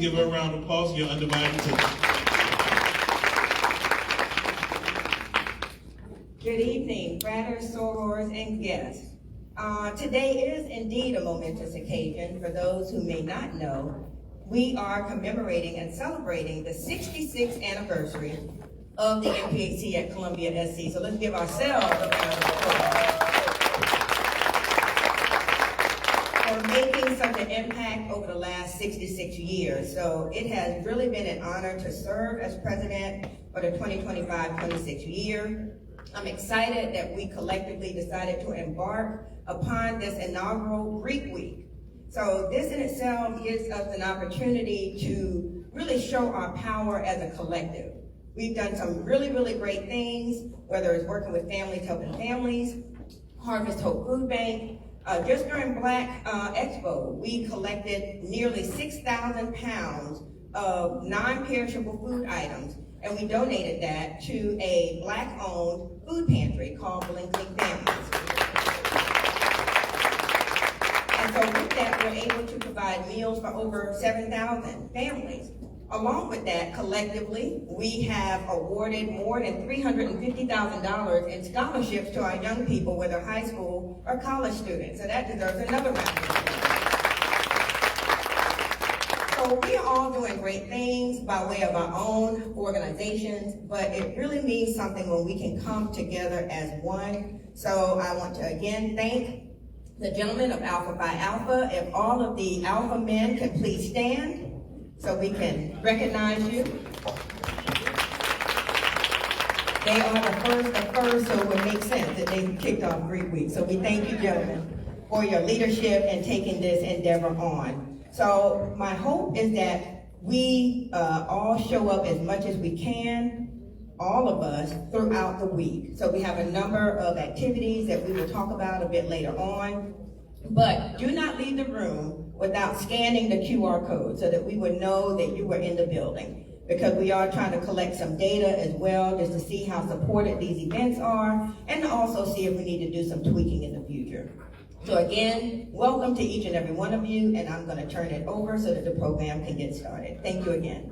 give her a round of applause for your undivided attention. Good evening, fratres, sorors, and guests. Today is indeed a momentous occasion. For those who may not know, we are commemorating and celebrating the 66th anniversary of the NPHC at Columbia SC. So let's give ourselves a round of applause for making such an impact over the last 66 years. So it has really been an honor to serve as president for the 2025-26 year. I'm excited that we collectively decided to embark upon this inaugural Greek week. So this in itself gives us an opportunity to really show our power as a collective. We've done some really, really great things, whether it's working with families, helping families, Harvest Hope Food Bank. Just during Black Expo, we collected nearly 6,000 pounds of non-perishable food items, and we donated that to a Black-owned food pantry called Blinkley Families. And so with that, we're able to provide meals for over 7,000 families. Along with that, collectively, we have awarded more than $350,000 in scholarships to our young people, whether high school or college students. So that deserves another round of applause. So we are all doing great things by way of our own organizations, but it really means something when we can come together as one. So I want to again thank the gentlemen of Alpha Phi Alpha. If all of the Alpha men could please stand, so we can recognize you. They are the first, so it would make sense that they kicked off Greek Week. So we thank you, gentlemen, for your leadership and taking this endeavor on. So my hope is that we all show up as much as we can, all of us, throughout the week. So we have a number of activities that we will talk about a bit later on. But do not leave the room without scanning the QR code so that we would know that you were in the building, because we are trying to collect some data as well just to see how supported these events are and to also see if we need to do some tweaking in the future. So again, welcome to each and every one of you, and I'm going to turn it over so that the program can get started. Thank you again.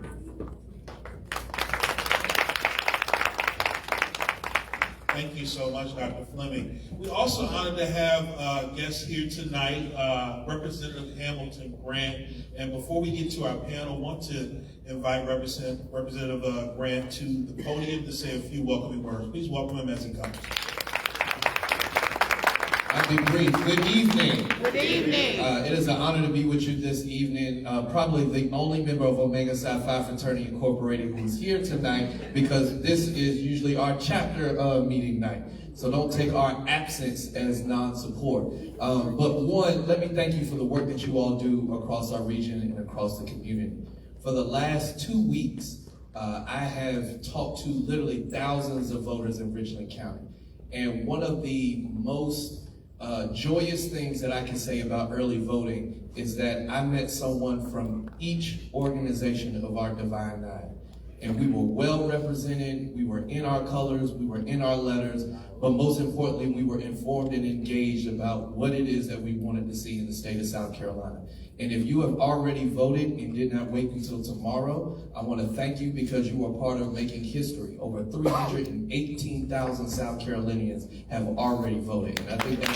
Thank you so much, Dr. Fleming. We're also honored to have guests here tonight, Representative Hamilton Grant. And before we get to our panel, I want to invite Representative Grant to the podium to say a few welcoming words. Please welcome him as he comes. I'll be brief. Good evening. Good evening. It is an honor to be with you this evening. Probably the only member of Omega Psi Phi Fraternity Incorporated who's here tonight, because this is usually our chapter meeting night. So don't take our absence as non-support. But one, let me thank you for the work that you all do across our region and across the community. For the last 2 weeks, I have talked to literally thousands of voters in Richland County. And one of the most joyous things that I can say about early voting is that I met someone from each organization of our Divine Nine. And we were well represented, we were in our colors, we were in our letters, but most importantly, we were informed and engaged about what it is that we wanted to see in the state of South Carolina. And if you have already voted and did not wait until tomorrow, I want to thank you, because you are part of making history. Over 318,000 South Carolinians have already voted. And I think that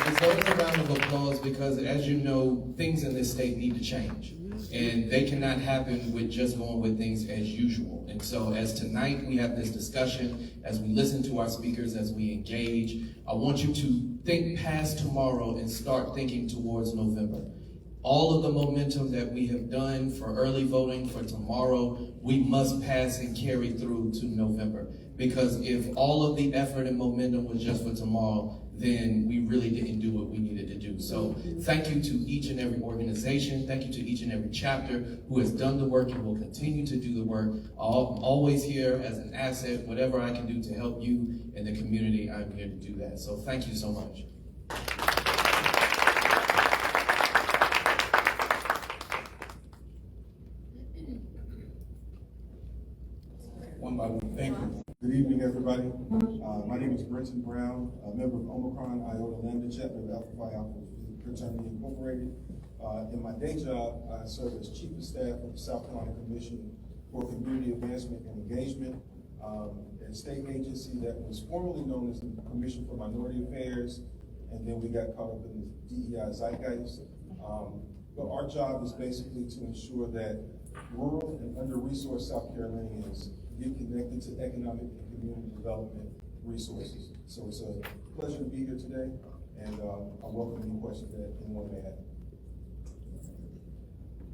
deserves a round of applause, because as you know, things in this state need to change. And they cannot happen with just going with things as usual. And so as tonight we have this discussion, as we listen to our speakers, as we engage, I want you to think past tomorrow and start thinking towards November. All of the momentum that we have done for early voting for tomorrow, we must pass and carry through to November. Because if all of the effort and momentum was just for tomorrow, then we really didn't do what we needed to do. So thank you to each and every organization. Thank you to each and every chapter who has done the work and will continue to do the work. I'm always here as an asset. Whatever I can do to help you and the community, I'm here to do that. So thank you so much. One by one. Thank you. Good evening, everybody. My name is Brenton Brown, a member of Omicron Iota Lambda chapter of Alpha Phi Alpha Fraternity Incorporated. In my day job, I serve as Chief of Staff of the South Carolina Commission for Community Advancement and Engagement, a state agency that was formerly known as the Commission for Minority Affairs, and then we got caught up in the DEI zeitgeist. But our job is basically to ensure that rural and under-resourced South Carolinians get connected to economic and community development resources. So it's a pleasure to be here today, and I welcome any questions that anyone may have.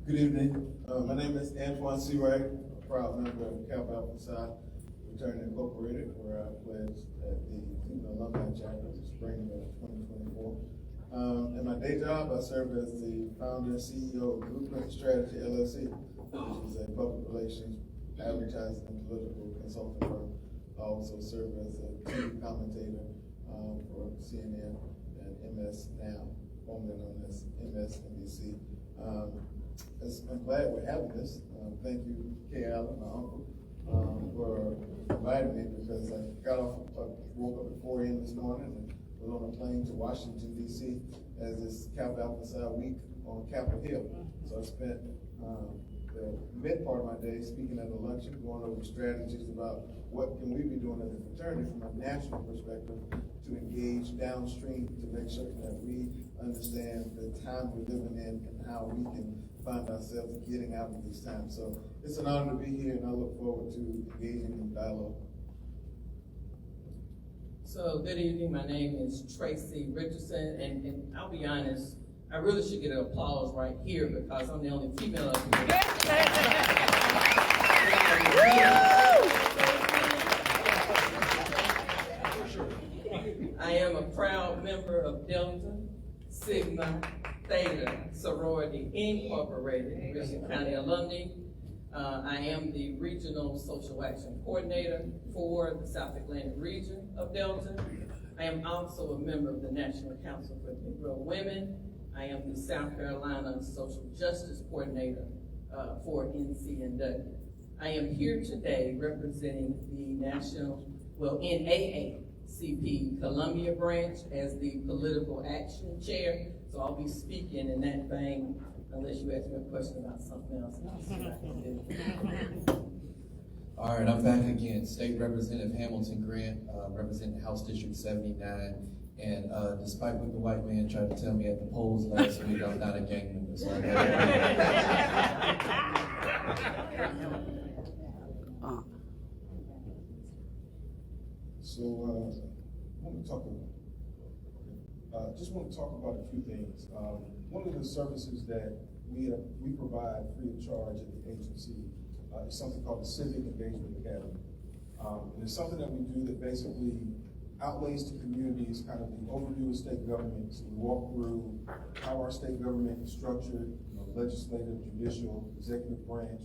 Good evening. My name is Antoine Seawright, a proud member of Kappa Alpha Psi Fraternity Incorporated, where I pledged at the Cleveland Alumni Chapter in the spring of 2024. In my day job, I serve as the founder and CEO of Blueprint Strategy LLC, which is a public relations, advertising, and political consulting firm. I also serve as a TV commentator for CNN and MS Now, formerly known as MSNBC. I'm glad we're having this. Thank you, Kay Allen, my uncle, for inviting me, because I woke up at 4 a.m. this morning and was on a plane to Washington, D.C. as this Kappa Alpha Psi week on Capitol Hill. So I spent the mid part of my day speaking at a luncheon, going over strategies about what can we be doing as a fraternity from a national perspective to engage downstream to make certain that we understand the time we're living in and how we can find ourselves getting out of these times. So it's an honor to be here, and I look forward to engaging in dialogue. So good evening, my name is Tracy Richardson, and I'll be honest, I really should get an applause right here because I'm the only female up here. I am a proud member of Delta Sigma Theta Sorority Incorporated, Richland County alumni. I am the Regional Social Action Coordinator for the South Atlantic region of Delta. I am also a member of the National Council for Negro Women. I am the South Carolina Social Justice Coordinator for NCNW. I am here today representing the NAACP Columbia branch as the Political Action Chair. So I'll be speaking in that vein, unless you ask me a question about something else. All right, I'm back again. State Representative Hamilton Grant, representing House District 79. And despite what the white man tried to tell me at the polls last week, I'm not a gang member. So just want to talk about a few things. One of the services that we provide free of charge at the agency is something called the Civic Engagement Academy. And it's something that we do that basically outlays to communities kind of the overview of state government. So we walk through how our state government is structured, legislative, judicial, executive branch.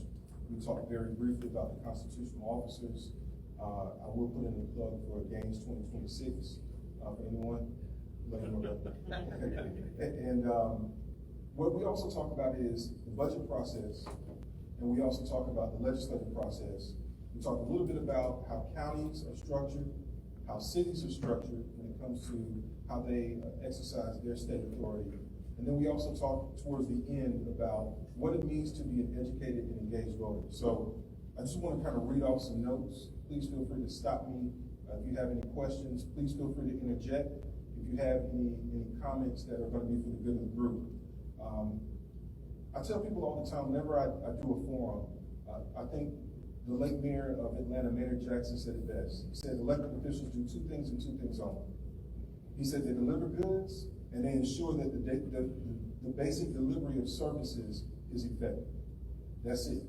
We talk very briefly about the constitutional officers. I will put in a plug for Games 2026 for anyone. And what we also talk about is the budget process, and we also talk about the legislative process. We talk a little bit about how counties are structured, how cities are structured when it comes to how they exercise their state authority. And then we also talk towards the end about what it means to be an educated and engaged voter. So I just want to kind of read off some notes. Please feel free to stop me. If you have any questions, please feel free to interject. If you have any comments that are going to be for the good of the group. I tell people all the time, whenever I do a forum, I think the late mayor of Atlanta, Mayor Jackson, said it best. He said elected officials do two things and two things only. He said they deliver goods and they ensure that the basic delivery of services is effective. That's it.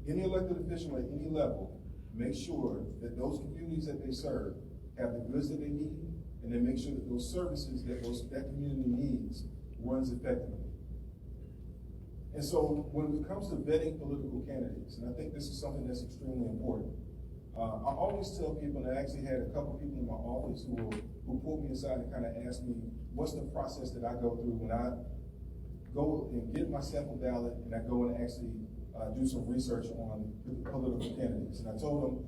Any elected official at any level, make sure that those communities that they serve have the goods that they need, and then make sure that those services that community needs runs effectively. And so when it comes to vetting political candidates, and I think this is something that's extremely important, I always tell people, and I actually had a couple people in my office who pulled me aside and kind of asked me, what's the process that I go through when I go and get my sample ballot and I go and actually do some research on political candidates. And I told them,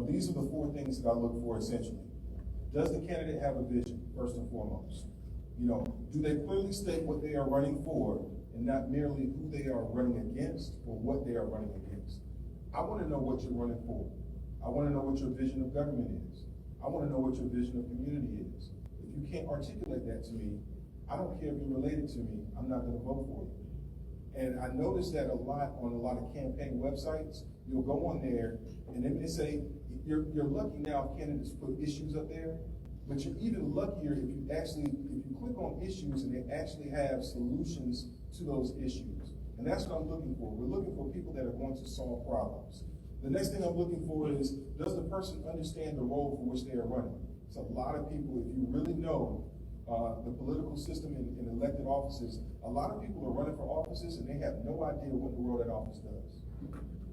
these are the four things that I look for essentially. Does the candidate have a vision, first and foremost? You know, do they clearly state what they are running for and not merely who they are running against or what they are running against? I want to know what you're running for. I want to know what your vision of government is. I want to know what your vision of community is. If you can't articulate that to me, I don't care if you're related to me, I'm not going to vote for you. And I notice that a lot on a lot of campaign websites. You'll go on there and then they say, you're lucky now if candidates put issues up there, but you're even luckier if you click on issues and they actually have solutions to those issues. And that's what I'm looking for. We're looking for people that are going to solve problems. The next thing I'm looking for is, does the person understand the role for which they are running? So a lot of people, if you really know the political system in elected offices, a lot of people are running for offices and they have no idea what the world that office does.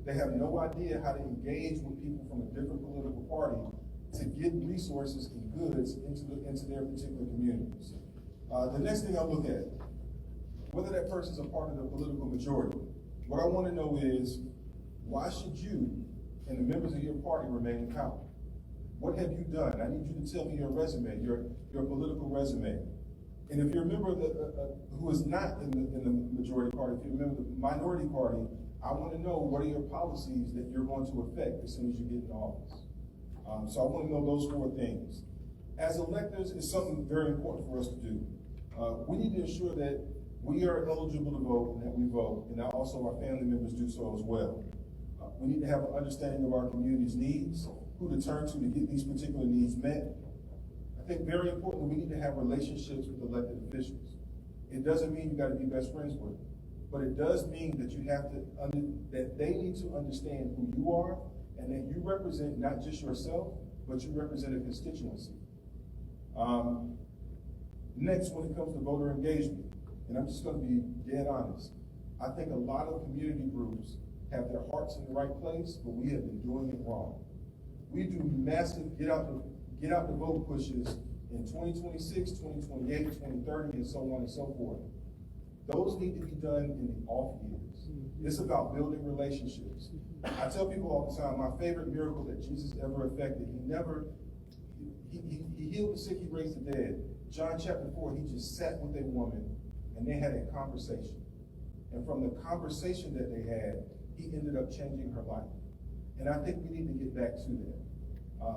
They have no idea how to engage with people from a different political party to get resources and goods into their particular communities. The next thing I look at, whether that person's a part of the political majority. What I want to know is, why should you and the members of your party remain in power? What have you done? I need you to tell me your resume, your political resume. And if you're a member of who is not in the majority party, if you're a member of the minority party, I want to know what are your policies that you're going to affect as soon as you get in office. So I want to know those 4 things. As electors, it's something very important for us to do. We need to ensure that we are eligible to vote and that we vote, and that also our family members do so as well. We need to have an understanding of our community's needs, who to turn to get these particular needs met. I think very importantly, we need to have relationships with elected officials. It doesn't mean you got to be best friends with them, but it does mean that you have to, that they need to understand who you are and that you represent not just yourself, but you represent a constituency. Next, when it comes to voter engagement, and I'm just going to be dead honest, I think a lot of community groups have their hearts in the right place, but we have been doing it wrong. We do massive get out the vote pushes in 2026, 2028, 2030, and so on and so forth. Those need to be done in the off years. It's about building relationships. I tell people all the time, my favorite miracle that Jesus ever effected, he healed the sick, he raised the dead. John chapter 4, he just sat with a woman and they had a conversation. And from the conversation that they had, he ended up changing her life. And I think we need to get back to that.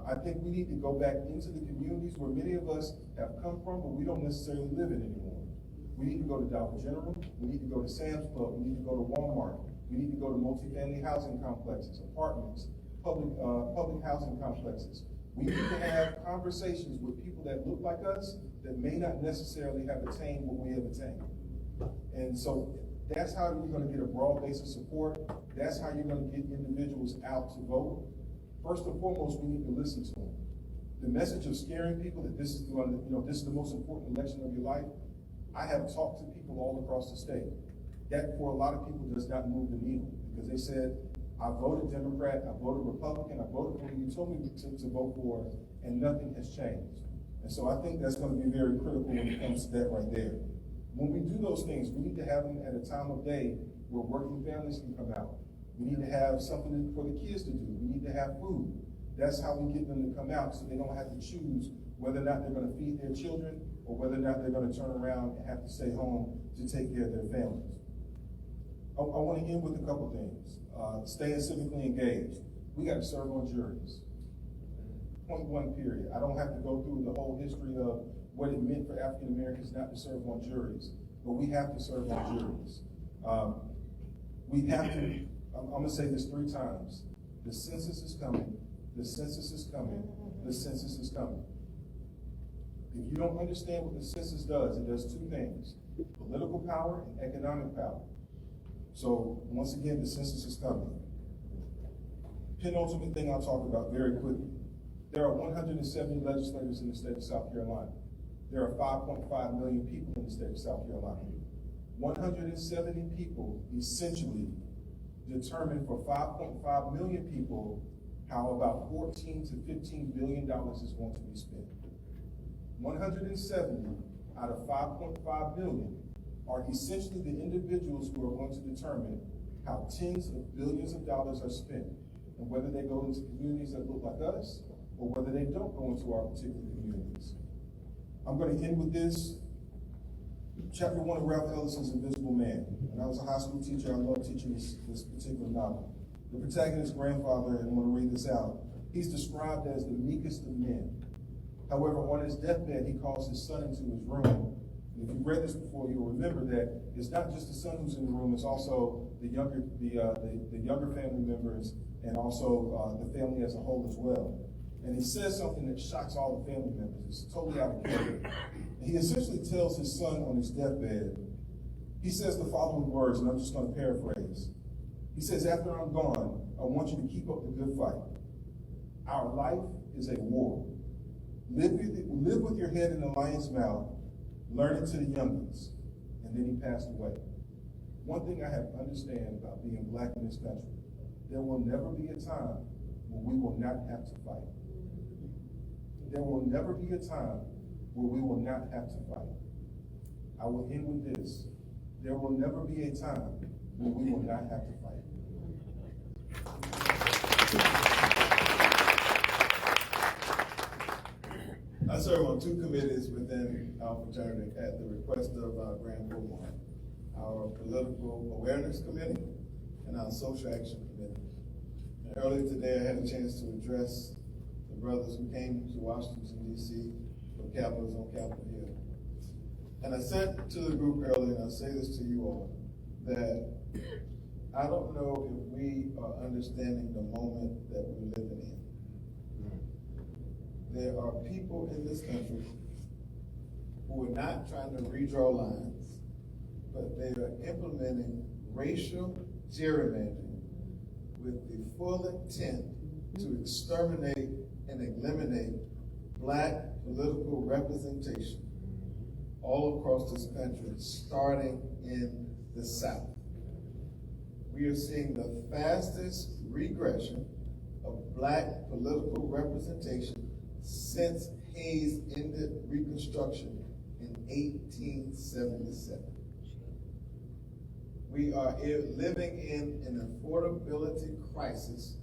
I think we need to go back into the communities where many of us have come from, but we don't necessarily live in anymore. We need to go to Dollar General, we need to go to Sam's Club, we need to go to Walmart, we need to go to multifamily housing complexes, apartments, public housing complexes. We need to have conversations with people that look like us that may not necessarily have attained what we have attained. And so that's how you're going to get a broad base of support. That's how you're going to get individuals out to vote. First and foremost, we need to listen to them. The message of scaring people that this is the most important election of your life. I have talked to people all across the state. That for a lot of people does not move the needle because they said, I voted Democrat, I voted Republican, I voted for who you told me to vote for, and nothing has changed. And so I think that's going to be very critical when it comes to that right there. When we do those things, we need to have them at a time of day where working families can come out. We need to have something for the kids to do. We need to have food. That's how we get them to come out so they don't have to choose whether or not they're going to feed their children or whether or not they're going to turn around and have to stay home to take care of their families. I want to end with a couple things. Staying civically engaged. We got to serve on juries. Point 1 period. I don't have to go through the whole history of what it meant for African Americans not to serve on juries, but we have to serve on juries. We have to, I'm going to say this 3 times. The census is coming. The census is coming. The census is coming. If you don't understand what the census does, it does 2 things: political power and economic power. So once again, the census is coming. Penultimate thing I'll talk about very quickly. There are 170 legislators in the state of South Carolina. There are 5.5 million people in the state of South Carolina. 170 people essentially determine for 5.5 million people how about 14 to 15 billion dollars is going to be spent. 170 out of 5.5 million are essentially the individuals who are going to determine how tens of billions of dollars are spent and whether they go into communities that look like us or whether they don't go into our particular communities. I'm going to end with this. Chapter 1 of Ralph Ellison's Invisible Man. When I was a high school teacher, I loved teaching this particular novel. The protagonist's grandfather, and I want to read this out, he's described as the meekest of men. However, on his deathbed, he calls his son into his room. And if you've read this before, you'll remember that it's not just the son who's in the room, it's also the younger family members and also the family as a whole as well. And he says something that shocks all the family members. It's totally out of character. He essentially tells his son on his deathbed, he says the following words, and I'm just going to paraphrase. He says, after I'm gone, I want you to keep up the good fight. Our life is a war. Live with your head in the lion's mouth, learn it to the youngins. And then he passed away. One thing I have to understand about being black in this country, there will never be a time when we will not have to fight. There will never be a time where we will not have to fight. I will end with this. There will never be a time when we will not have to fight. I serve on 2 committees within our fraternity at the request of our Grand Program, our Political Awareness Committee and our Social Action Committee. And earlier today, I had a chance to address the brothers who came to Washington, D.C. for Capitals on Capitol Hill. And I said to the group earlier, and I'll say this to you all, that I don't know if we are understanding the moment that we're living in. There are people in this country who are not trying to redraw lines, but they are implementing racial gerrymandering with the full intent to exterminate and eliminate black political representation all across this country, starting in the South. We are seeing the fastest regression of black political representation since Hayes ended Reconstruction in 1877. We are living in an affordability crisis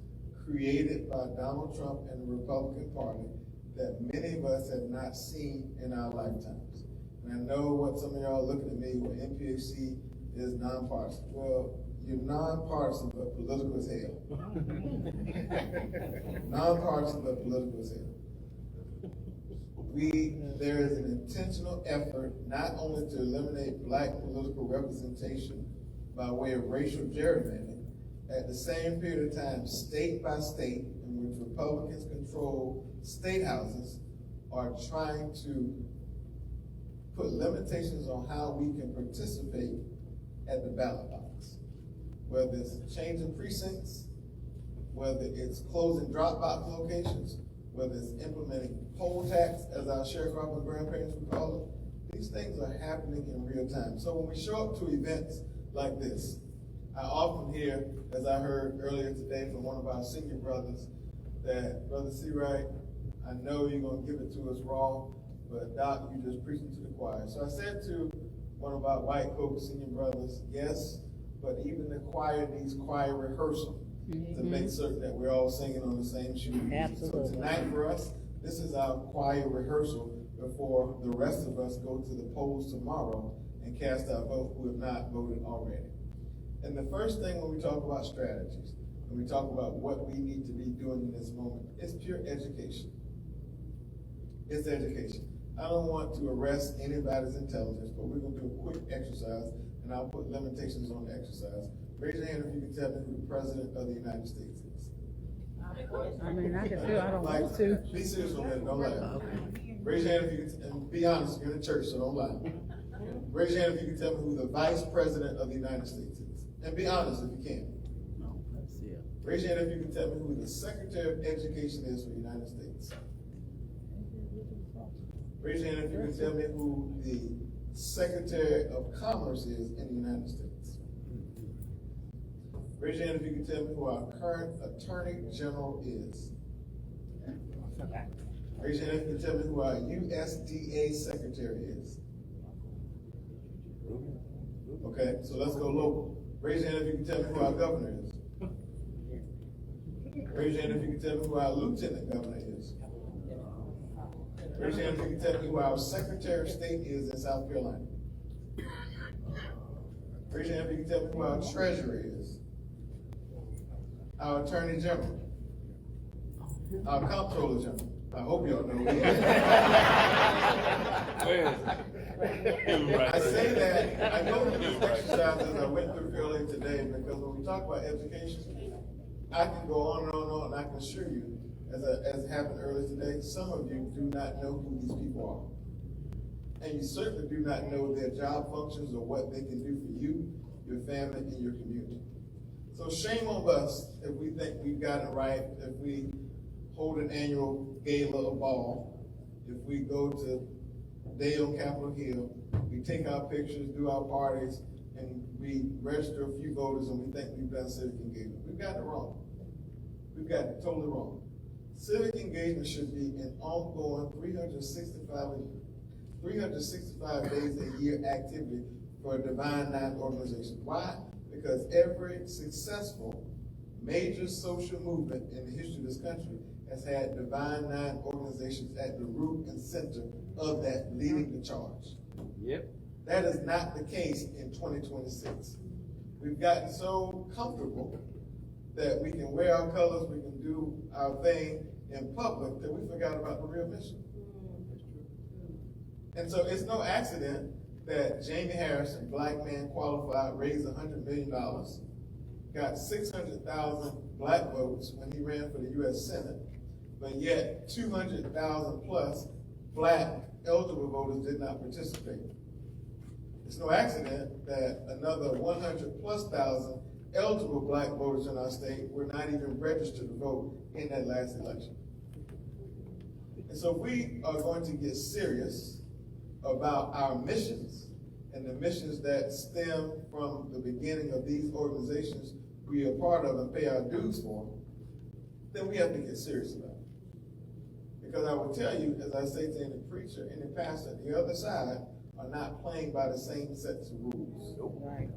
created by Donald Trump and the Republican Party that many of us have not seen in our lifetimes. And I know what some of y'all are looking at me, well, NPHC is nonpartisan. Well, you're nonpartisan, but political as hell. Nonpartisan, but political as hell. There is an intentional effort not only to eliminate black political representation by way of racial gerrymandering, at the same period of time, state by state, in which Republicans control state houses, are trying to put limitations on how we can participate at the ballot box. Whether it's changing precincts, whether it's closing drop box locations, whether it's implementing poll tax, as our sharecropping grandparents would call it, these things are happening in real time. So when we show up to events like this, I often hear, as I heard earlier today from one of our senior brothers, that, Brother C-Wright, I know you're going to give it to us raw, but Doc, you just preaching to the choir. So I said to one of our white Coke senior brothers, yes, but even the choir needs choir rehearsal to make certain that we're all singing on the same sheet. Absolutely. So tonight for us, this is our choir rehearsal before the rest of us go to the polls tomorrow and cast our vote who have not voted already. And the first thing when we talk about strategies, when we talk about what we need to be doing in this moment, it's pure education. It's education. I don't want to arrest anybody's intelligence, but we're going to do a quick exercise, and I'll put limitations on the exercise. Raise your hand if you can tell me who the President of the United States is. I mean, I can feel I don't want to. Be serious on that, don't lie. Raise your hand if you can, and be honest, you're in the church, so don't lie. Raise your hand if you can tell me who the Vice President of the United States is. And be honest if you can. No, let's see it. Raise your hand if you can tell me who the Secretary of Education is for the United States. Raise your hand if you can tell me who the Secretary of Commerce is in the United States. Raise your hand if you can tell me who our current Attorney General is. Raise your hand if you can tell me who our USDA Secretary is. Okay, so let's go local. Raise your hand if you can tell me who our governor is. Raise your hand if you can tell me who our lieutenant governor is. Raise your hand if you can tell me who our Secretary of State is in South Carolina. Raise your hand if you can tell me who our treasurer is. Our attorney general. Our comptroller general. I hope y'all know who he is. I say that, I go through this exercise as I went through earlier today, because when we talk about education, I can go on and on and on, and I can assure you, as happened earlier today, some of you do not know who these people are. And you certainly do not know their job functions or what they can do for you, your family, and your community. So shame on us if we think we've got it right, if we hold an annual gala or ball, if we go to Day on Capitol Hill, we take our pictures, do our parties, and we register a few voters, and we think we've done civic engagement. We've got it wrong. We've got it totally wrong. Civic engagement should be an ongoing 365 days a year activity for a Divine Nine organization. Why? Because every successful major social movement in the history of this country has had Divine Nine organizations at the root and center of that, leading the charge. Yep. That is not the case in 2026. We've gotten so comfortable that we can wear our colors, we can do our thing in public, that we forgot about the real mission. And so it's no accident that Jamie Harrison, black man qualified, raised $100 million, got 600,000 black votes when he ran for the U.S. Senate, but yet 200,000 plus black eligible voters did not participate. It's no accident that another 100 plus thousand eligible black voters in our state were not even registered to vote in that last election. And so we are going to get serious about our missions and the missions that stem from the beginning of these organizations we are part of and pay our dues for, then we have to get serious about it. Because I will tell you, as I say to any preacher, any pastor, the other side are not playing by the same sets of rules. Right.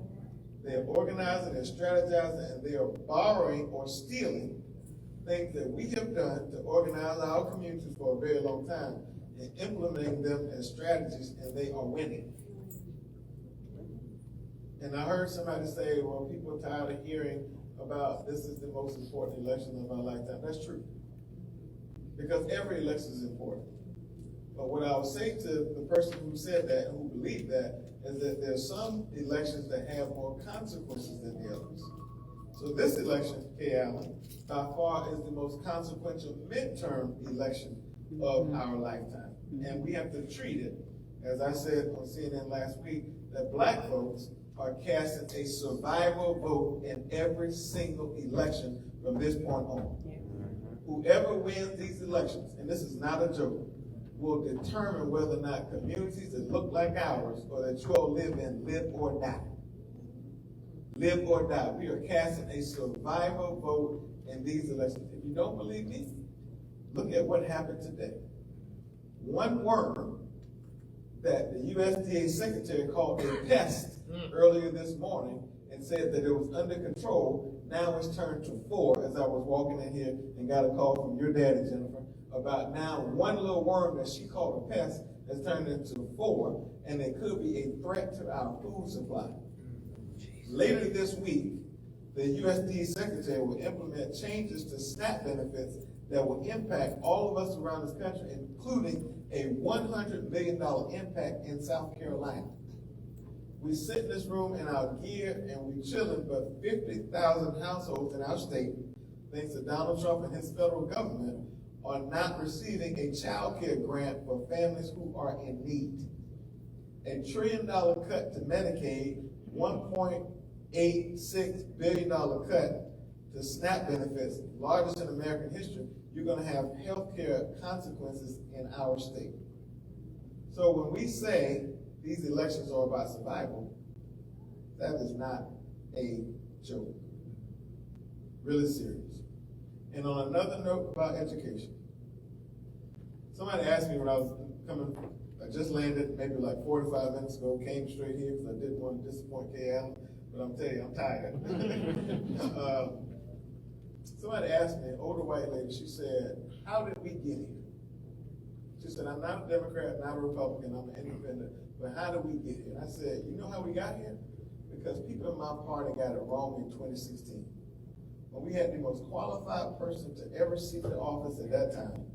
They are organizing, they're strategizing, and they are borrowing or stealing things that we have done to organize our communities for a very long time and implementing them as strategies, and they are winning. And I heard somebody say, well, people are tired of hearing about this is the most important election of our lifetime. That's true. Because every election is important. But what I would say to the person who said that and who believed that is that there are some elections that have more consequences than the others. So this election, Kay Allen, by far is the most consequential midterm election of our lifetime. And we have to treat it, as I said on CNN last week, that black folks are casting a survival vote in every single election from this point on. Whoever wins these elections, and this is not a joke, will determine whether or not communities that look like ours or that you all live in live or die. Live or die. We are casting a survival vote in these elections. If you don't believe me, look at what happened today. One worm that the USDA secretary called a pest earlier this morning and said that it was under control, now it's turned to 4 as I was walking in here and got a call from your daddy, Jennifer, about now one little worm that she called a pest has turned into 4, and it could be a threat to our food supply. Later this week, the USDA secretary will implement changes to SNAP benefits that will impact all of us around this country, including a $100 million impact in South Carolina. We sit in this room in our gear and we chilling, but 50,000 households in our state, thanks to Donald Trump and his federal government, are not receiving a child care grant for families who are in need. A $1 trillion cut to Medicaid, $1.86 billion cut to SNAP benefits, largest in American history. You're going to have healthcare consequences in our state. So when we say these elections are about survival, that is not a joke. Really serious. And on another note about education, somebody asked me when I was coming, I just landed maybe like 45 minutes ago, came straight here because I didn't want to disappoint Kay Allen, but I'm telling you, I'm tired. Somebody asked me, an older white lady, she said, how did we get here? She said, I'm not a Democrat, not a Republican, I'm an independent, but how did we get here? And I said, you know how we got here? because people in my party got it wrong in 2016. When we had the most qualified person to ever seek the office at that time,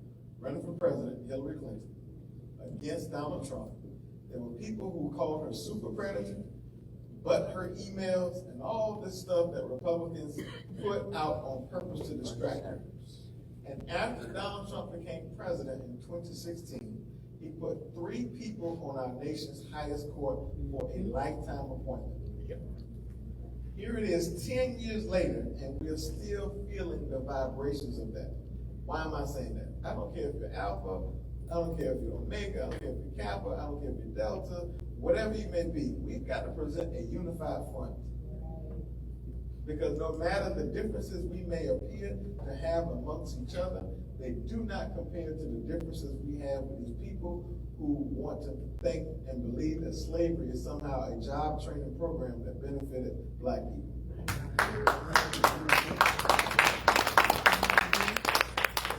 running for president, Hillary Clinton, against Donald Trump, there were people who called her super predator, but her emails and all this stuff that Republicans put out on purpose to distract her. And after Donald Trump became president in 2016, he put 3 people on our nation's highest court for a lifetime appointment. Here it is 10 years later, and we're still feeling the vibrations of that. Why am I saying that? I don't care if you're Alpha, I don't care if you're Omega, I don't care if you're Kappa, I don't care if you're Delta, whatever you may be, we've got to present a unified front. Because no matter the differences we may appear to have amongst each other, they do not compare to the differences we have with these people who want to think and believe that slavery is somehow a job training program that benefited black people.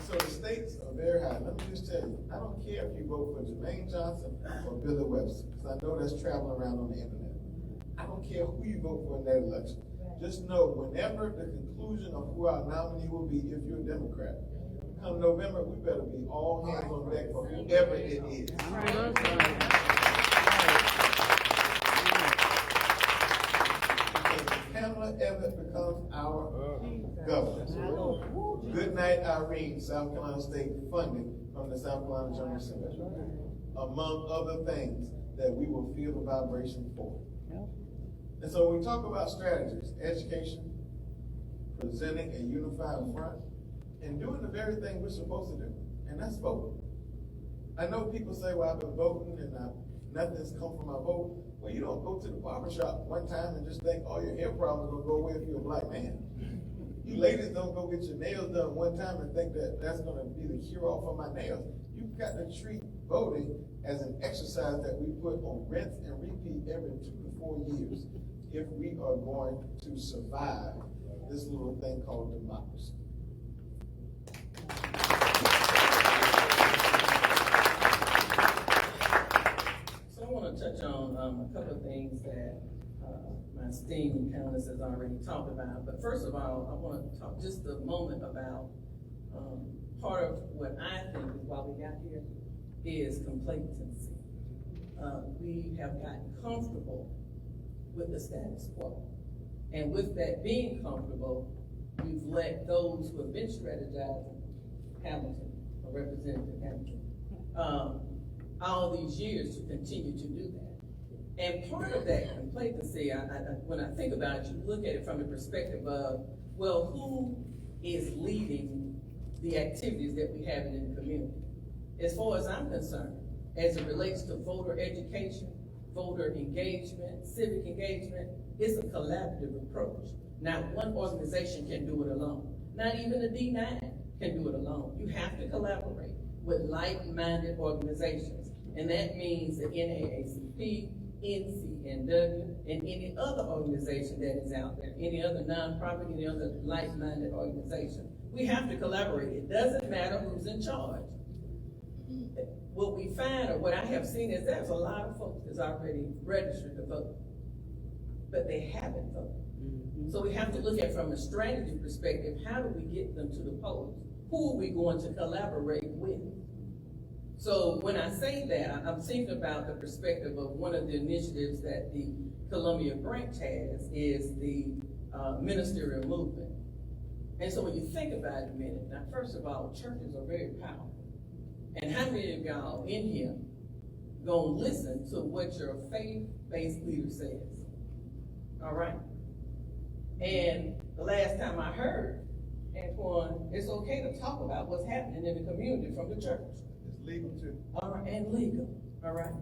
So the stakes are very high. Let me just tell you, I don't care if you vote for Jermaine Johnson or Billy Webster, because I know that's traveling around on the internet. I don't care who you vote for in that election. Just know, whenever the conclusion of who our nominee will be, if you're a Democrat, come November, we better be all hands on deck for whoever it is. If Pamela Everett becomes our governor. Good night, Irene, South Carolina State funding from the South Carolina General Assembly. Among other things that we will feel the vibration for. And so when we talk about strategies, education, presenting a unified front, and doing the very thing we're supposed to do, and that's voting. I know people say, well, I've been voting and nothing's come from my vote. Well, you don't go to the barbershop one time and just think all your hair problems are gonna go away if you're a black man. You ladies don't go get your nails done one time and think that that's gonna be the cure-all for my nails. You've got to treat voting as an exercise that we put on rinse and repeat every 2 to 4 years if we are going to survive this little thing called democracy. So I want to touch on a couple of things that my esteemed panelists has already talked about. But first of all, I want to talk just a moment about part of what I think is why we got here is complacency. We have gotten comfortable with the status quo. And with that being comfortable, we've let those who have been strategizing, Hamilton, or Representative Hamilton, all these years to continue to do that. And part of that complacency, when I think about it, you look at it from the perspective of, well, who is leading the activities that we have in the community? As far as I'm concerned, as it relates to voter education, voter engagement, civic engagement, it's a collaborative approach. Not one organization can do it alone. Not even the D9 can do it alone. You have to collaborate with like-minded organizations. And that means the NAACP, NCNW, and any other organization that is out there, any other nonprofit, any other like-minded organization. We have to collaborate. It doesn't matter who's in charge. What we find, or what I have seen, is there's a lot of folks that's already registered to vote, but they haven't voted. So we have to look at, from a strategy perspective, how do we get them to the polls? Who are we going to collaborate with? So when I say that, I'm thinking about the perspective of one of the initiatives that the Columbia branch has is the ministerial movement. And so when you think about it a minute, now first of all, churches are very powerful. And how many of y'all in here gonna listen to what your faith-based leader says? All right. And the last time I heard, Antoine, it's okay to talk about what's happening in the community from the church. It's legal too. All right, and legal, all right?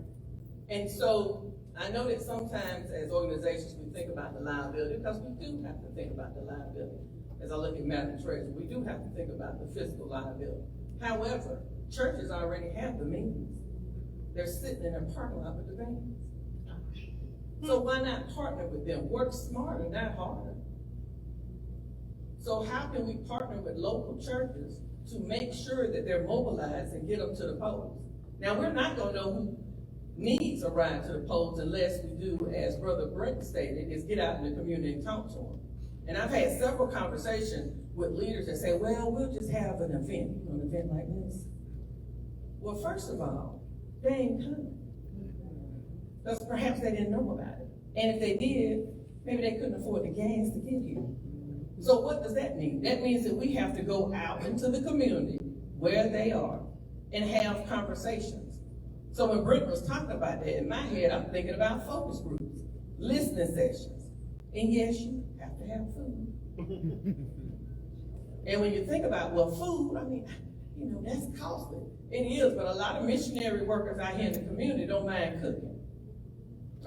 And so I know that sometimes as organizations we think about the liability, because we do have to think about the liability. As I look at Madam Treasurer, we do have to think about the fiscal liability. However, churches already have the means. They're sitting in a parking lot with the vans. So why not partner with them? Work smarter, not harder. So how can we partner with local churches to make sure that they're mobilized and get them to the polls? Now, we're not gonna know who needs a ride to the polls unless we do, as Brother Brent stated, is get out in the community and talk to them. And I've had several conversations with leaders that say, well, we'll just have an event, an event like this. Well, first of all, they ain't coming. Because perhaps they didn't know about it. And if they did, maybe they couldn't afford the gas to get here. So what does that mean? That means that we have to go out into the community where they are and have conversations. So when Brent was talking about that, in my head, I'm thinking about focus groups, listening sessions. And yes, you have to have food. And when you think about, well, food, I mean, you know, that's costly. It is, but a lot of missionary workers out here in the community don't mind cooking.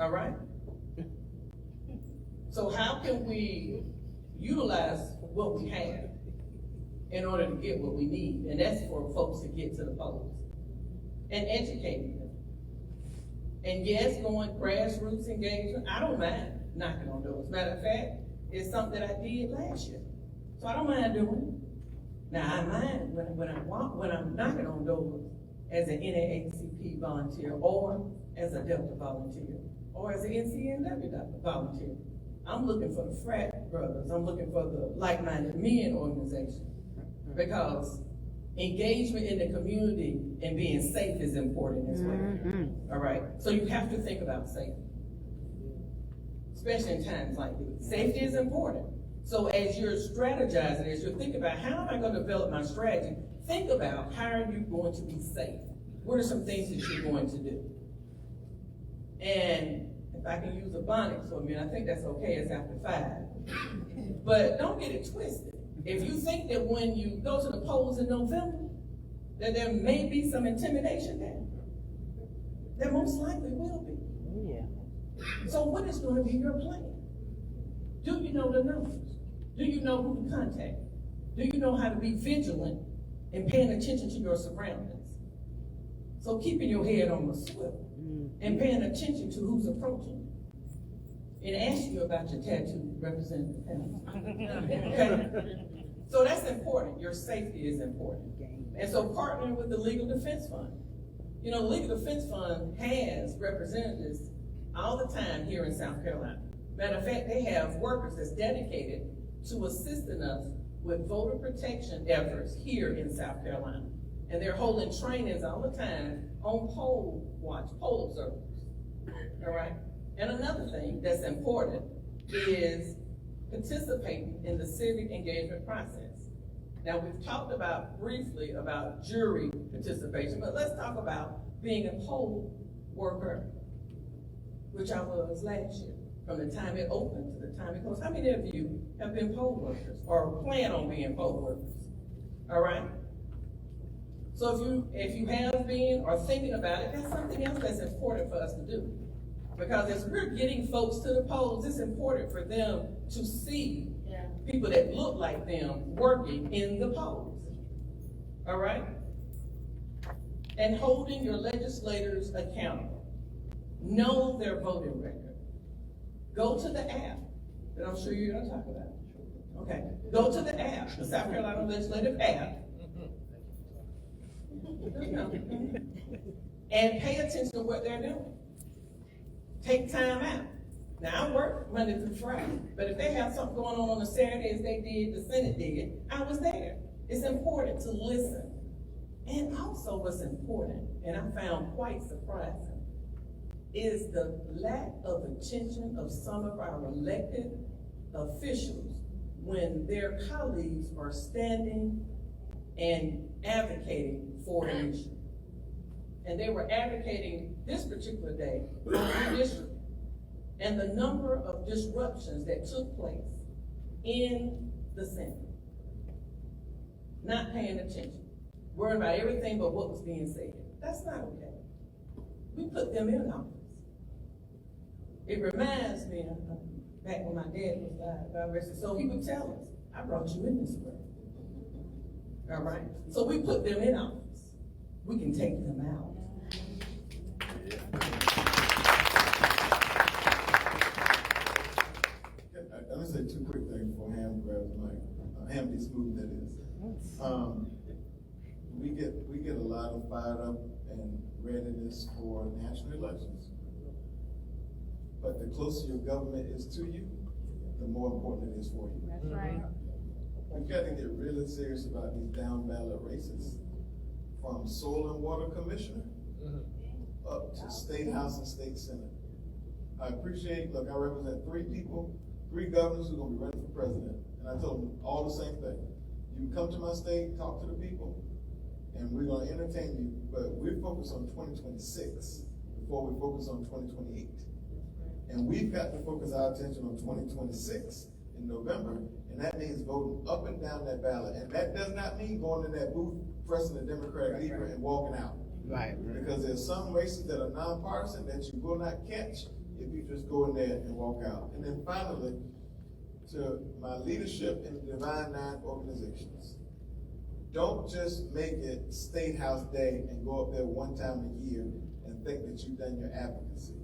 All right? So how can we utilize what we have in order to get what we need? And that's for folks to get to the polls and educating them. And yes, going grassroots engagement, I don't mind knocking on doors. Matter of fact, it's something that I did last year. So I don't mind doing it. Now I mind when I'm knocking on doors as an NAACP volunteer or as a Delta volunteer or as an NCNW volunteer. I'm looking for the frat brothers. I'm looking for the like-minded men organization because engagement in the community and being safe is important as well. All right, so you have to think about safety, especially in times like these. Safety is important. So as you're strategizing, as you're thinking about how am I going to develop my strategy, think about how are you going to be safe? What are some things that you're going to do? And if I can use a bonnet for a minute, I think that's okay, it's after 5. But don't get it twisted. If you think that when you go to the polls in November, that there may be some intimidation there, there most likely will be. Yeah. So what is going to be your plan? Do you know the numbers? Do you know who to contact? Do you know how to be vigilant and paying attention to your surroundings? So keeping your head on the swivel and paying attention to who's approaching you and ask you about your tattoo, Representative Hamilton. Okay? So that's important. Your safety is important. And so partnering with the Legal Defense Fund. You know, the Legal Defense Fund has representatives all the time here in South Carolina. Matter of fact, they have workers that's dedicated to assisting us with voter protection efforts here in South Carolina. And they're holding trainings all the time on poll watch, poll observers. All right? And another thing that's important is participating in the civic engagement process. Now, we've talked about briefly about jury participation, but let's talk about being a poll worker, which I was last year. From the time it opened to the time it closed. How many of you have been poll workers or plan on being poll workers? All right? So if you have been or thinking about it, that's something else that's important for us to do. Because as we're getting folks to the polls, it's important for them to see people that look like them working in the polls. All right? And holding your legislators accountable. Know their voting record. Go to the app that I'm sure you're going to talk about. Okay. Go to the app, the South Carolina Legislative app. And pay attention to what they're doing. Take time out. Now, I work Monday through Friday, but if they have something going on a Saturday as they did, the Senate did, I was there. It's important to listen. And also what's important, and I found quite surprising, is the lack of attention of some of our elected officials when their colleagues are standing and advocating for an issue. And they were advocating this particular day for redistricting. And the number of disruptions that took place in the Senate. Not paying attention. Worrying about everything but what was being said. That's not okay. We put them in office. It reminds me of back when my dad was died, so he would tell us, I brought you in this world. All right? So we put them in office. We can take them out. Let me say 2 quick things before Ham grabs the mic. Ham be smooth, that is. we get a lot of fired up and readiness for national elections. But the closer your government is to you, the more important it is for you. That's right. We've got to get really serious about these down ballot races, from soil and water commissioner up to state house and state senate. I appreciate, look, I represent three governors who are gonna be running for president, and I told them all the same thing. You come to my state, talk to the people, and we're gonna entertain you, but we're focused on 2026 before we focus on 2028. And we've got to focus our attention on 2026 in November, and that means voting up and down that ballot. And that does not mean going in that booth, pressing the Democratic lever and walking out. Right. Because there's some races that are nonpartisan that you will not catch if you just go in there and walk out. And then finally, to my leadership in the Divine Nine organizations, don't just make it State House Day and go up there one time a year and think that you've done your advocacy.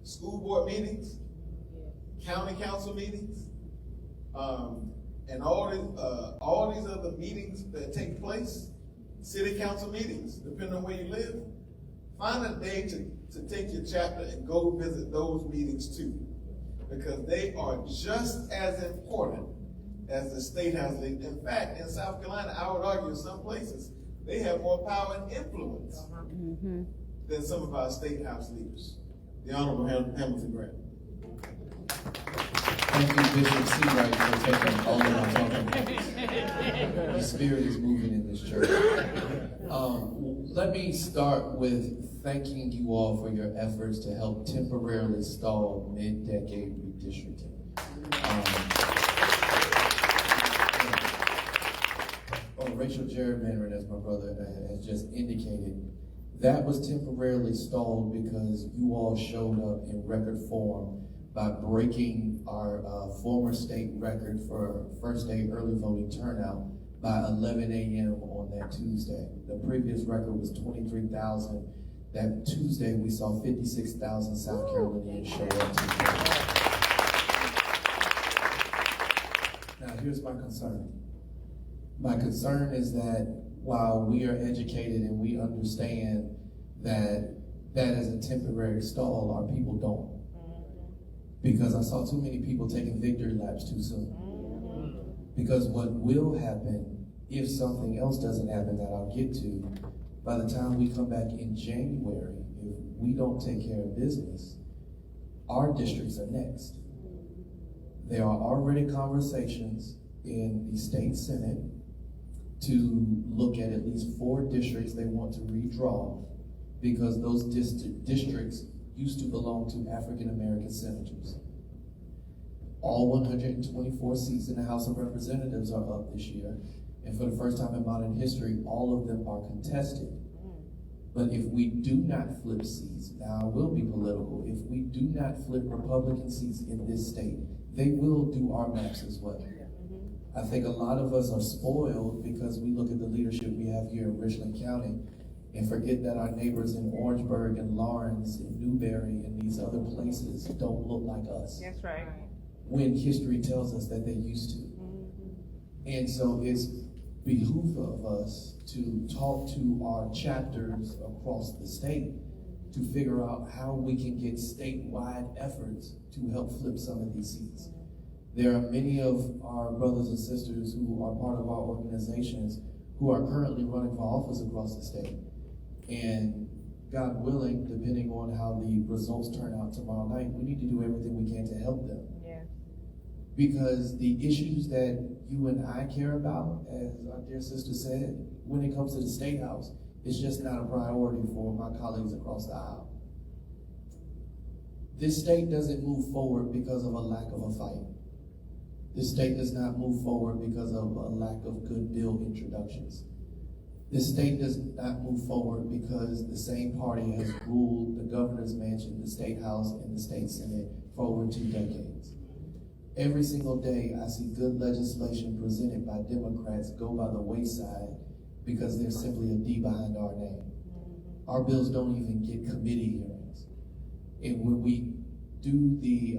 School board meetings, county council meetings, and all these other meetings that take place, city council meetings, depending on where you live. Find a day to take your chapter and go visit those meetings too, because they are just as important as the state house. In fact, in South Carolina, I would argue in some places, they have more power and influence than some of our state house leaders. The Honorable Hamilton Grant. Thank you, Bishop Seawright, for taking all of my talking. The spirit is moving in this church. Let me start with thanking you all for your efforts to help temporarily stall mid-decade redistricting. Racial gerrymandering, as my brother has just indicated, that was temporarily stalled because you all showed up in record form by breaking our former state record for first day early voting turnout by 11 a.m. on that Tuesday. The previous record was 23,000. That Tuesday, we saw 56,000 South Carolinians show up to vote. Now, here's my concern. My concern is that while we are educated and we understand that that is a temporary stall, our people don't. Because I saw too many people taking victory laps too soon. Because what will happen if something else doesn't happen that I'll get to, by the time we come back in January, if we don't take care of business, our districts are next. There are already conversations in the state senate to look at least 4 districts they want to redraw because those districts used to belong to African American senators. All 124 seats in the House of Representatives are up this year, and for the first time in modern history, all of them are contested. But if we do not flip seats, now I will be political, if we do not flip Republican seats in this state, they will do our maps as well. I think a lot of us are spoiled because we look at the leadership we have here in Richland County and forget that our neighbors in Orangeburg and Lawrence and Newberry and these other places don't look like us. That's right. When history tells us that they used to. And so it's behoove of us to talk to our chapters across the state to figure out how we can get statewide efforts to help flip some of these seats. There are many of our brothers and sisters who are part of our organizations who are currently running for office across the state. And God willing, depending on how the results turn out tomorrow night, we need to do everything we can to help them. Yeah. Because the issues that you and I care about, as our dear sister said, when it comes to the State House, it's just not a priority for my colleagues across the aisle. This state doesn't move forward because of a lack of a fight. This state does not move forward because of a lack of good bill introductions. This state does not move forward because the same party has ruled the governor's mansion, the state house, and the state senate for over 2 decades. Every single day, I see good legislation presented by Democrats go by the wayside because there's simply a D behind our name. Our bills don't even get committee hearings. And when we do the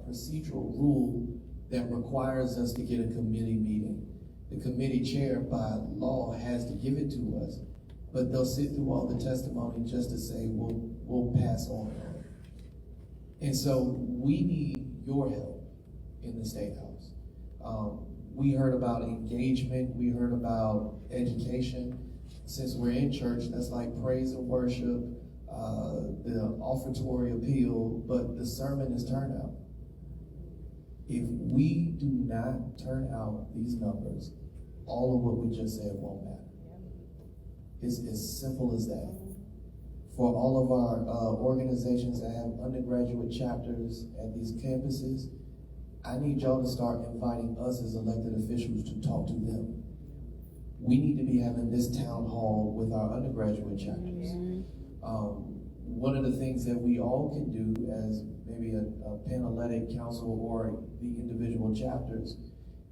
procedural rule that requires us to get a committee meeting, The committee chair by law has to give it to us, but they'll sit through all the testimony just to say, we'll pass on. And so we need your help in the State House. We heard about engagement, we heard about education. Since we're in church, that's like praise and worship, the offertory appeal, but the sermon is turnout. If we do not turn out these numbers, all of what we just said won't matter. It's as simple as that. For all of our organizations that have undergraduate chapters at these campuses, I need y'all to start inviting us as elected officials to talk to them. We need to be having this town hall with our undergraduate chapters. One of the things that we all can do as maybe a Pan-Hellenic Council or the individual chapters,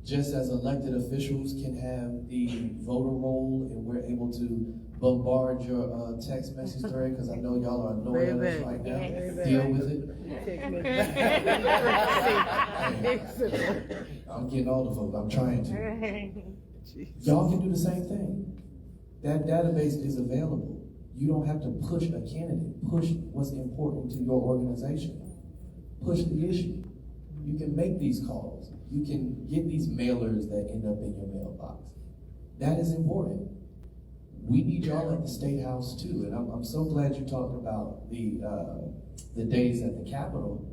just as elected officials can have the voter roll and we're able to bombard your text message thread, because I know y'all are annoyed at us right now. Deal with it. I'm getting all the votes. I'm trying to. Y'all can do the same thing. That database is available. You don't have to push a candidate. Push what's important to your organization. Push the issue. You can make these calls. You can get these mailers that end up in your mailbox. That is important. We need y'all at the State House too, and I'm so glad you talked about the days at the Capitol,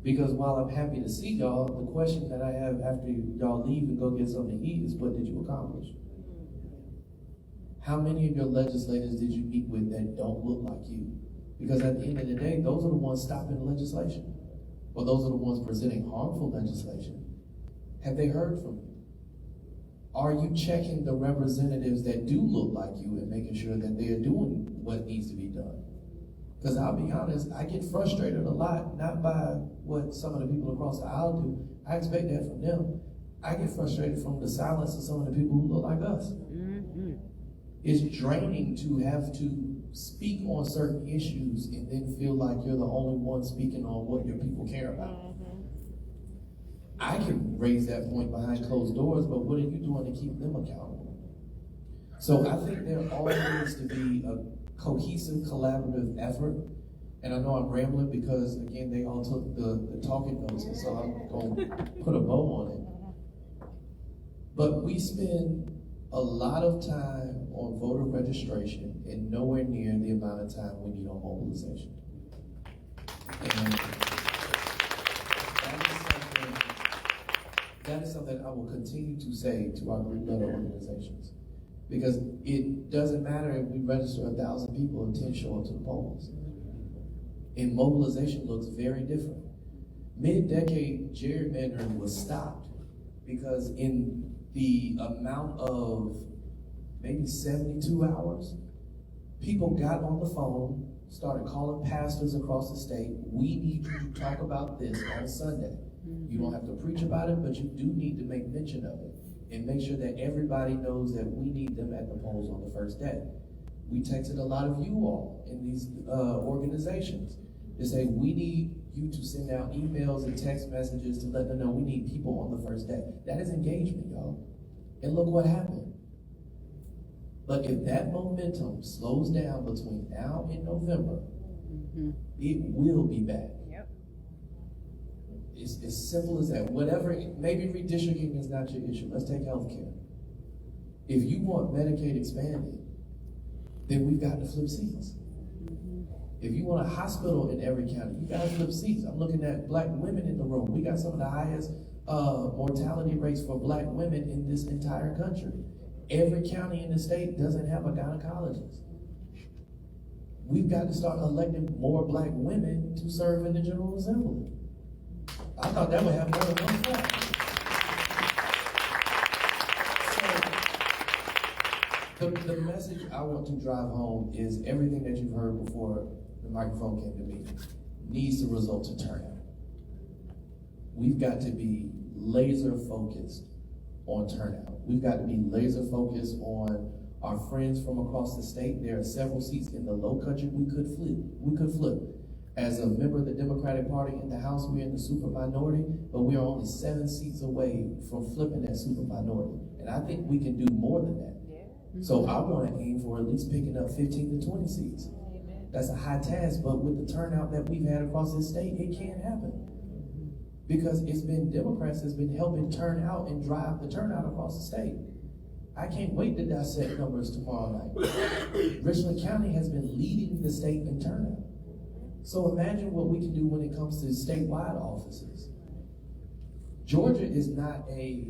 because while I'm happy to see y'all, the question that I have after y'all leave and go get something to eat is, what did you accomplish? How many of your legislators did you meet with that don't look like you? Because at the end of the day, those are the ones stopping legislation, or those are the ones presenting harmful legislation. Have they heard from you? Are you checking the representatives that do look like you and making sure that they are doing what needs to be done? Because I'll be honest, I get frustrated a lot, not by what some of the people across the aisle do. I expect that from them. I get frustrated from the silence of some of the people who look like us. It's draining to have to speak on certain issues and then feel like you're the only one speaking on what your people care about. I can raise that point behind closed doors, but what are you doing to keep them accountable? So I think there always needs to be a cohesive, collaborative effort. And I know I'm rambling because, again, they all took the talking notes, and so I'm going to put a bow on it. But we spend a lot of time on voter registration and nowhere near the amount of time we need on mobilization. And that is something I will continue to say to our group level organizations. Because it doesn't matter if we register 1,000 people and 10 show up to the polls. And mobilization looks very different. Mid-decade gerrymandering was stopped because in the amount of maybe 72 hours, people got on the phone, started calling pastors across the state. We need you to talk about this on Sunday. You don't have to preach about it, but you do need to make mention of it and make sure that everybody knows that we need them at the polls on the first day. We texted a lot of you all in these organizations to say we need you to send out emails and text messages to let them know we need people on the first day. That is engagement, y'all. And look what happened. But if that momentum slows down between now and November, it will be back. It's as simple as that. Whatever, maybe redistricting is not your issue. Let's take healthcare. If you want Medicaid expanded, then we've got to flip seats. If you want a hospital in every county, you got to flip seats. I'm looking at black women in the room. We got some of the highest mortality rates for black women in this entire country. Every county in the state doesn't have a gynecologist. We've got to start electing more black women to serve in the General Assembly. I thought that would have more than one fact. So, the message I want to drive home is everything that you've heard before the microphone came to me needs to result to turnout. We've got to be laser focused on turnout. We've got to be laser focused on our friends from across the state. There are several seats in the low country we could flip. As a member of the Democratic Party in the House, we're in the super minority, but we are only 7 seats away from flipping that super minority. And I think we can do more than that. So I want to aim for at least picking up 15 to 20 seats. That's a high task, but with the turnout that we've had across this state, it can happen. Because it's been Democrats that's been helping turn out and drive the turnout across the state. I can't wait to dissect numbers tomorrow night. Richland County has been leading the state in turnout. So imagine what we can do when it comes to statewide offices. Georgia is not a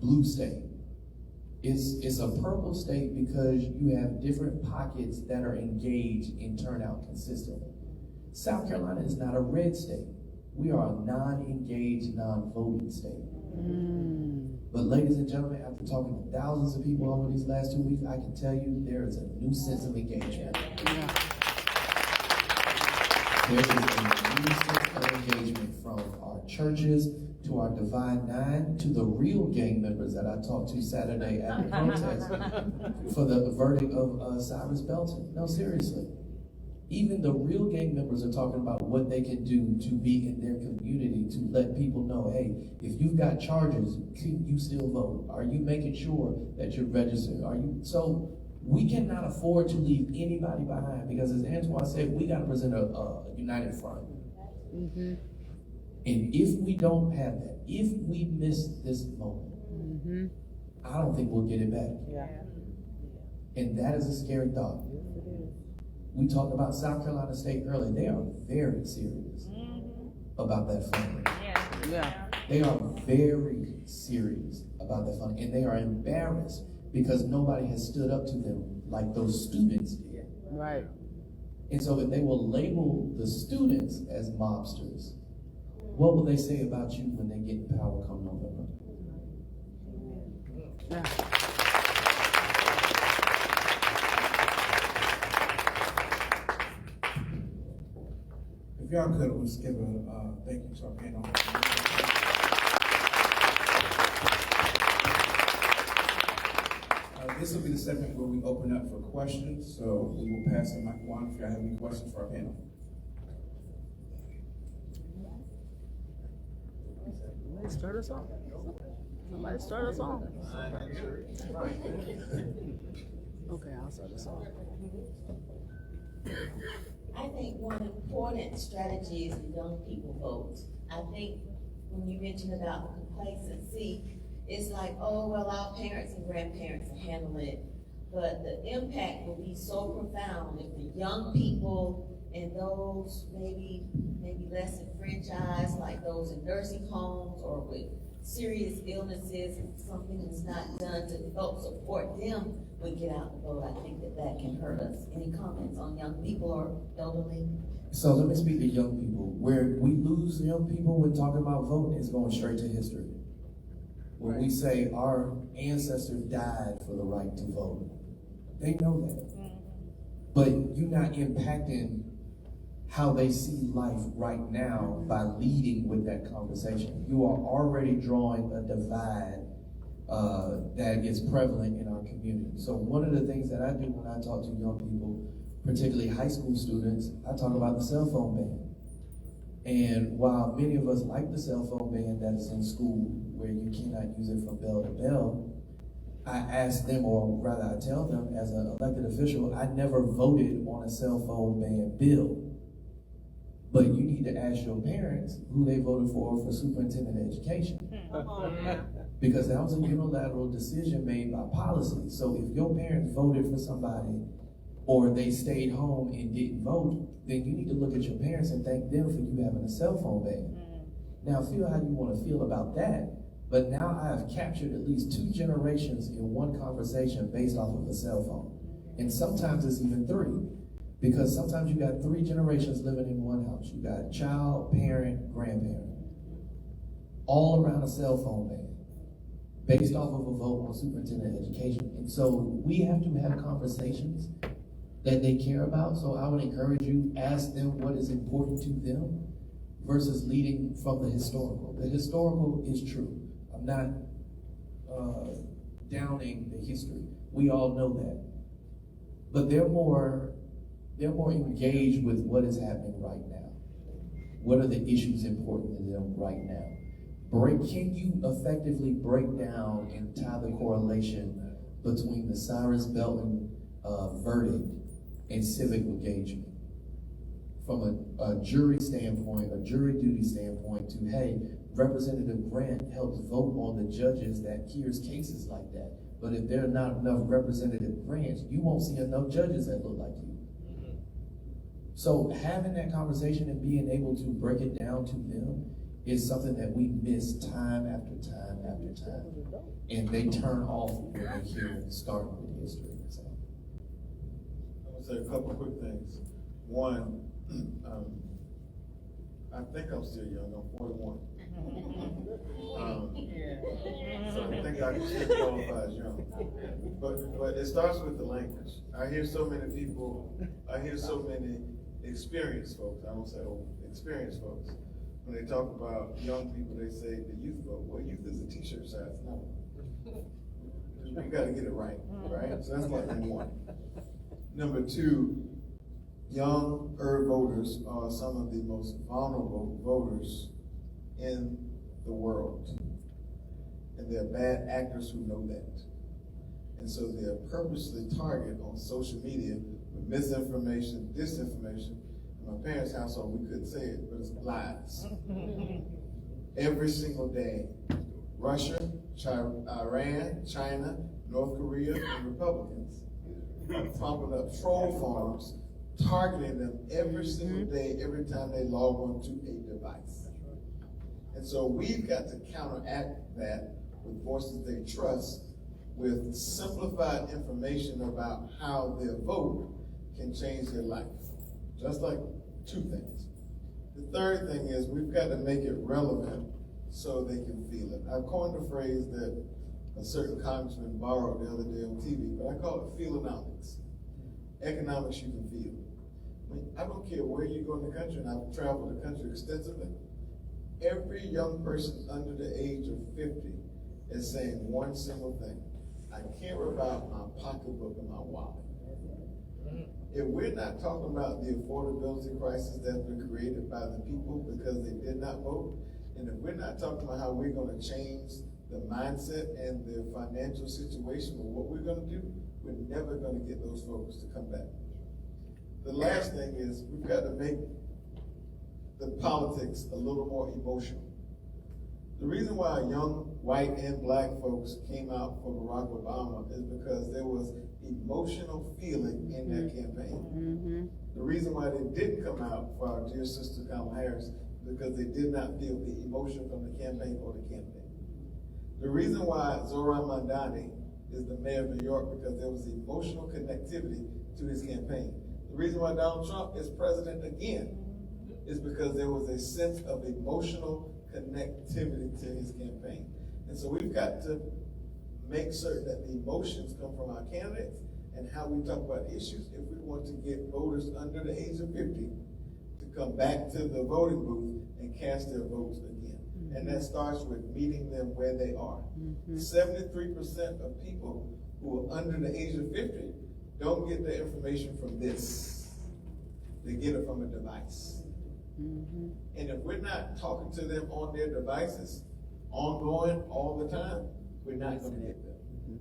blue state. It's a purple state because you have different pockets that are engaged in turnout consistently. South Carolina is not a red state. We are a non-engaged, non-voting state. But ladies and gentlemen, after talking to thousands of people over these last 2 weeks, I can tell you there is a new sense of engagement. There is a new sense of engagement from our churches to our Divine Nine to the real gang members that I talked to Saturday at the protest for the verdict of Cyrus Belton. No, seriously. Even the real gang members are talking about what they can do to be in their community, to let people know, hey, if you've got charges, can you still vote? Are you making sure that you're registered? Are you? So we cannot afford to leave anybody behind because, as Antoine said, we got to present a united front. And if we don't have that, if we miss this moment, I don't think we'll get it back. And that is a scary thought. We talked about South Carolina State earlier. They are very serious about that funding. They are very serious about that funding. And they are embarrassed because nobody has stood up to them like those students did. Right. And so if they will label the students as mobsters, what will they say about you when they get in power come November? If y'all could, let's give a thank you to our panel. This will be the segment where we open up for questions, so we will pass the microphone if y'all have any questions for our panel. Somebody start us off. Somebody start us off. Okay, I'll start us off. I think one important strategy is the young people vote. I think when you mentioned about the complacency, it's like, oh, well, our parents and grandparents are handling it. But the impact will be so profound if the young people and those maybe less enfranchised, like those in nursing homes or with serious illnesses, and something is not done to help support them would get out and vote. I think that can hurt us. Any comments on young people or elderly? So let me speak to young people. Where we lose young people when talking about voting is going straight to history. When we say our ancestors died for the right to vote, they know that. But you're not impacting how they see life right now by leading with that conversation. You are already drawing a divide that is prevalent in our community. So one of the things that I do when I talk to young people, particularly high school students, I talk about the cell phone ban. And while many of us like the cell phone ban that is in school, where you cannot use it from bell to bell, I ask them, or rather I tell them as an elected official, I never voted on a cell phone ban bill. But you need to ask your parents who they voted for superintendent of education. Because that was a unilateral decision made by policy. So if your parents voted for somebody or they stayed home and didn't vote, then you need to look at your parents and thank them for you having a cell phone ban. Now feel how you want to feel about that, but now I have captured at least 2 generations in one conversation based off of a cell phone. And sometimes it's even 3. Because sometimes you got 3 generations living in one house. You got child, parent, grandparent, all around a cell phone ban, based off of a vote on superintendent of education. And so we have to have conversations that they care about. So I would encourage you, ask them what is important to them versus leading from the historical. The historical is true. I'm not downing the history. We all know that. But they're more engaged with what is happening right now. What are the issues important to them right now? can you effectively break down and tie the correlation between the Cyrus Belton verdict and civic engagement? From a jury standpoint, a jury duty standpoint, to, hey, Representative Grant helps vote on the judges that hears cases like that. But if there are not enough Representative Grants, you won't see enough judges that look like you. So having that conversation and being able to break it down to them is something that we miss time after time after time. And they turn off when they hear starting with history. So. I'm gonna say a couple quick things. One, I think I'm still young, I'm 41. So I think I can still qualify as young. But it starts with the language. I hear so many experienced folks, I won't say old, experienced folks. When they talk about young people, they say the youth vote. Well, youth is a t-shirt size number. We gotta get it right? So that's like number one. Number two, younger voters are some of the most vulnerable voters in the world. And they're bad actors who know that. And so they're purposely targeted on social media with misinformation, disinformation. In my parents' household, we couldn't say it, but it's lies. Every single day, Russia, Iran, China, North Korea, and Republicans are pumping up troll farms, targeting them every single day, every time they log on to a device. And so we've got to counteract that with voices they trust, with simplified information about how their vote can change their life. That's like two things. The third thing is we've got to make it relevant so they can feel it. I've coined a phrase that a certain congressman borrowed the other day on TV, but I call it feelonomics. Economics you can feel. I mean, I don't care where you go in the country, and I've traveled the country extensively. Every young person under the age of 50 is saying one single thing: I care about my pocketbook and my wallet. If we're not talking about the affordability crisis that's been created by the people because they did not vote, and if we're not talking about how we're going to change the mindset and their financial situation or what we're going to do, we're never going to get those folks to come back. The last thing is we've got to make the politics a little more emotional. The reason why young white and black folks came out for Barack Obama is because there was emotional feeling in their campaign. The reason why they didn't come out for our dear sister Kamala Harris is because they did not feel the emotion from the campaign or the candidate. The reason why Zohran Mamdani is the mayor of New York because there was emotional connectivity to his campaign. The reason why Donald Trump is president again is because there was a sense of emotional connectivity to his campaign. And so we've got to make certain that the emotions come from our candidates and how we talk about issues if we want to get voters under the age of 50 to come back to the voting booth and cast their votes again. And that starts with meeting them where they are. 73% of people who are under the age of 50 don't get their information from this. They get it from a device. And if we're not talking to them on their devices, ongoing, all the time, we're not going to get them.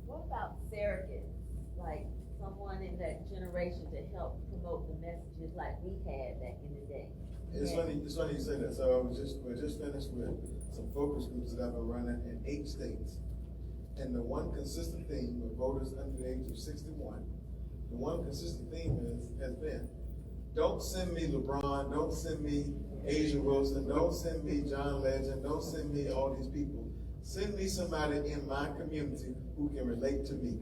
What about surrogates, like someone in that generation to help promote the messages like we had back in the day? It's funny you say that. So we're just finished with some focus groups that I've been running in 8 states. And the one consistent theme with voters under the age of 61, the one consistent theme has been, don't send me LeBron, don't send me Asia Wilson, don't send me John Legend, don't send me all these people. Send me somebody in my community who can relate to me.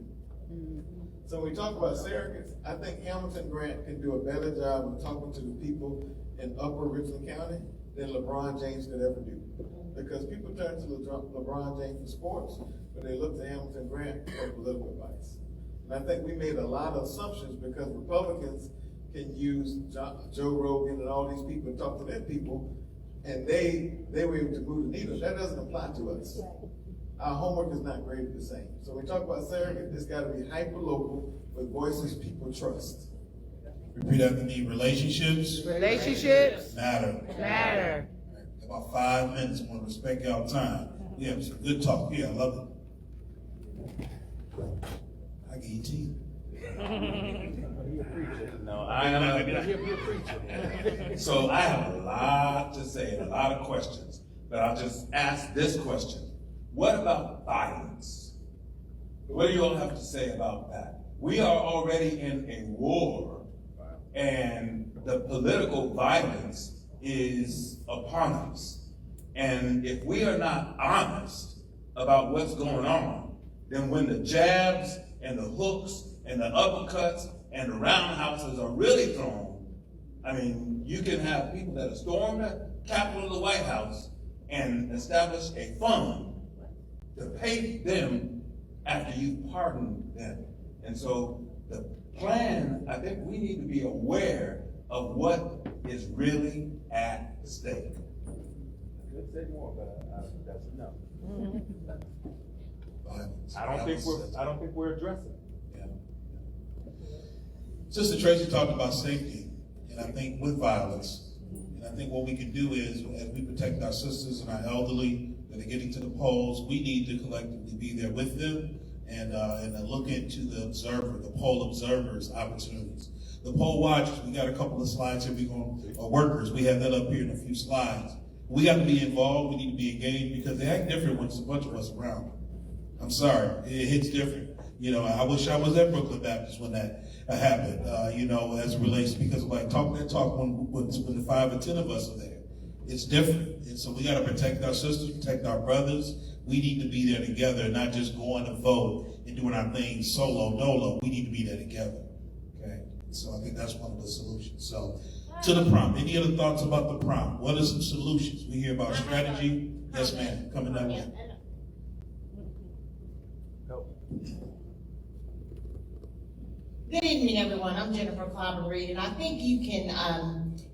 So when we talk about surrogates, I think Hamilton Grant can do a better job of talking to the people in Upper Richland County than LeBron James could ever do. Because people turn to LeBron James for sports, but they look to Hamilton Grant for political advice. And I think we made a lot of assumptions because Republicans can use Joe Rogan and all these people and talk to their people, and they were able to move the needle. That doesn't apply to us. Our homework is not graded the same. So when we talk about surrogate, it's got to be hyper-local with voices people trust. Repeat after me. Relationships Relationships matter. matter. About 5 minutes. I want to respect y'all time. We have some good talk here. I love it. I give you tea. No, I am So I have a lot to say, a lot of questions, but I'll just ask this question. What about violence? What do you all have to say about that? We are already in a war, and the political violence is upon us. And if we are not honest about what's going on, then when the jabs and the hooks and the uppercuts and the roundhouses are really thrown, I mean, you can have people that are storm the Capitol of the White House and establish a fund to pay them after you pardon them. And so the plan, I think we need to be aware of what is really at stake. I could say more, but that's enough. Violence. I don't think we're addressing it. Yeah. Sister Tracy talked about safety, and I think with violence, and I think what we can do is, as we protect our sisters and our elderly that are getting to the polls, we need to collectively be there with them and look into the observer, the poll observers' opportunities. The poll watchers, we got a couple of slides here. Workers, we have that up here in a few slides. We got to be involved. We need to be engaged because they act different when it's a bunch of us around. I'm sorry, it hits different. You know, I wish I was at Brooklyn Baptist when that happened. You know, as it relates, because like talk that talk when the 5 or 10 of us are there. It's different, and so we got to protect our sisters, protect our brothers. We need to be there together, not just going to vote and doing our thing solo, dolo. We need to be there together. Okay, so I think that's one of the solutions. So, to the prompt. Any other thoughts about the prompt? What are some solutions? We hear about strategy. Yes, ma'am. Coming that way. Good evening, everyone. I'm Jennifer Clobber Reed, and I think you can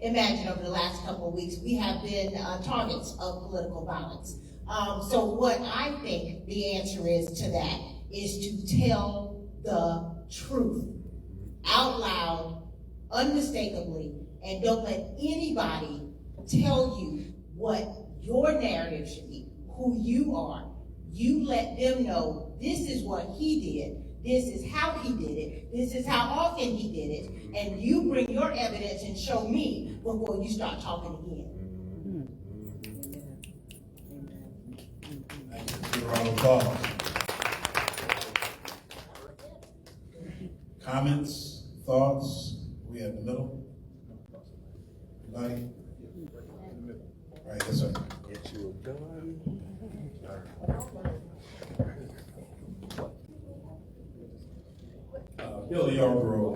imagine over the last couple of weeks, we have been targets of political violence. So what I think the answer is to that is to tell the truth out loud, unmistakably, and don't let anybody tell you what your narrative should be, who you are. You let them know this is what he did. This is how he did it. This is how often he did it. And you bring your evidence and show me before you start talking again. Thank you. Round of applause. Comments, thoughts? We have the middle. Anybody? All right, yes, sir. Get you a gun. Billy Yarborough.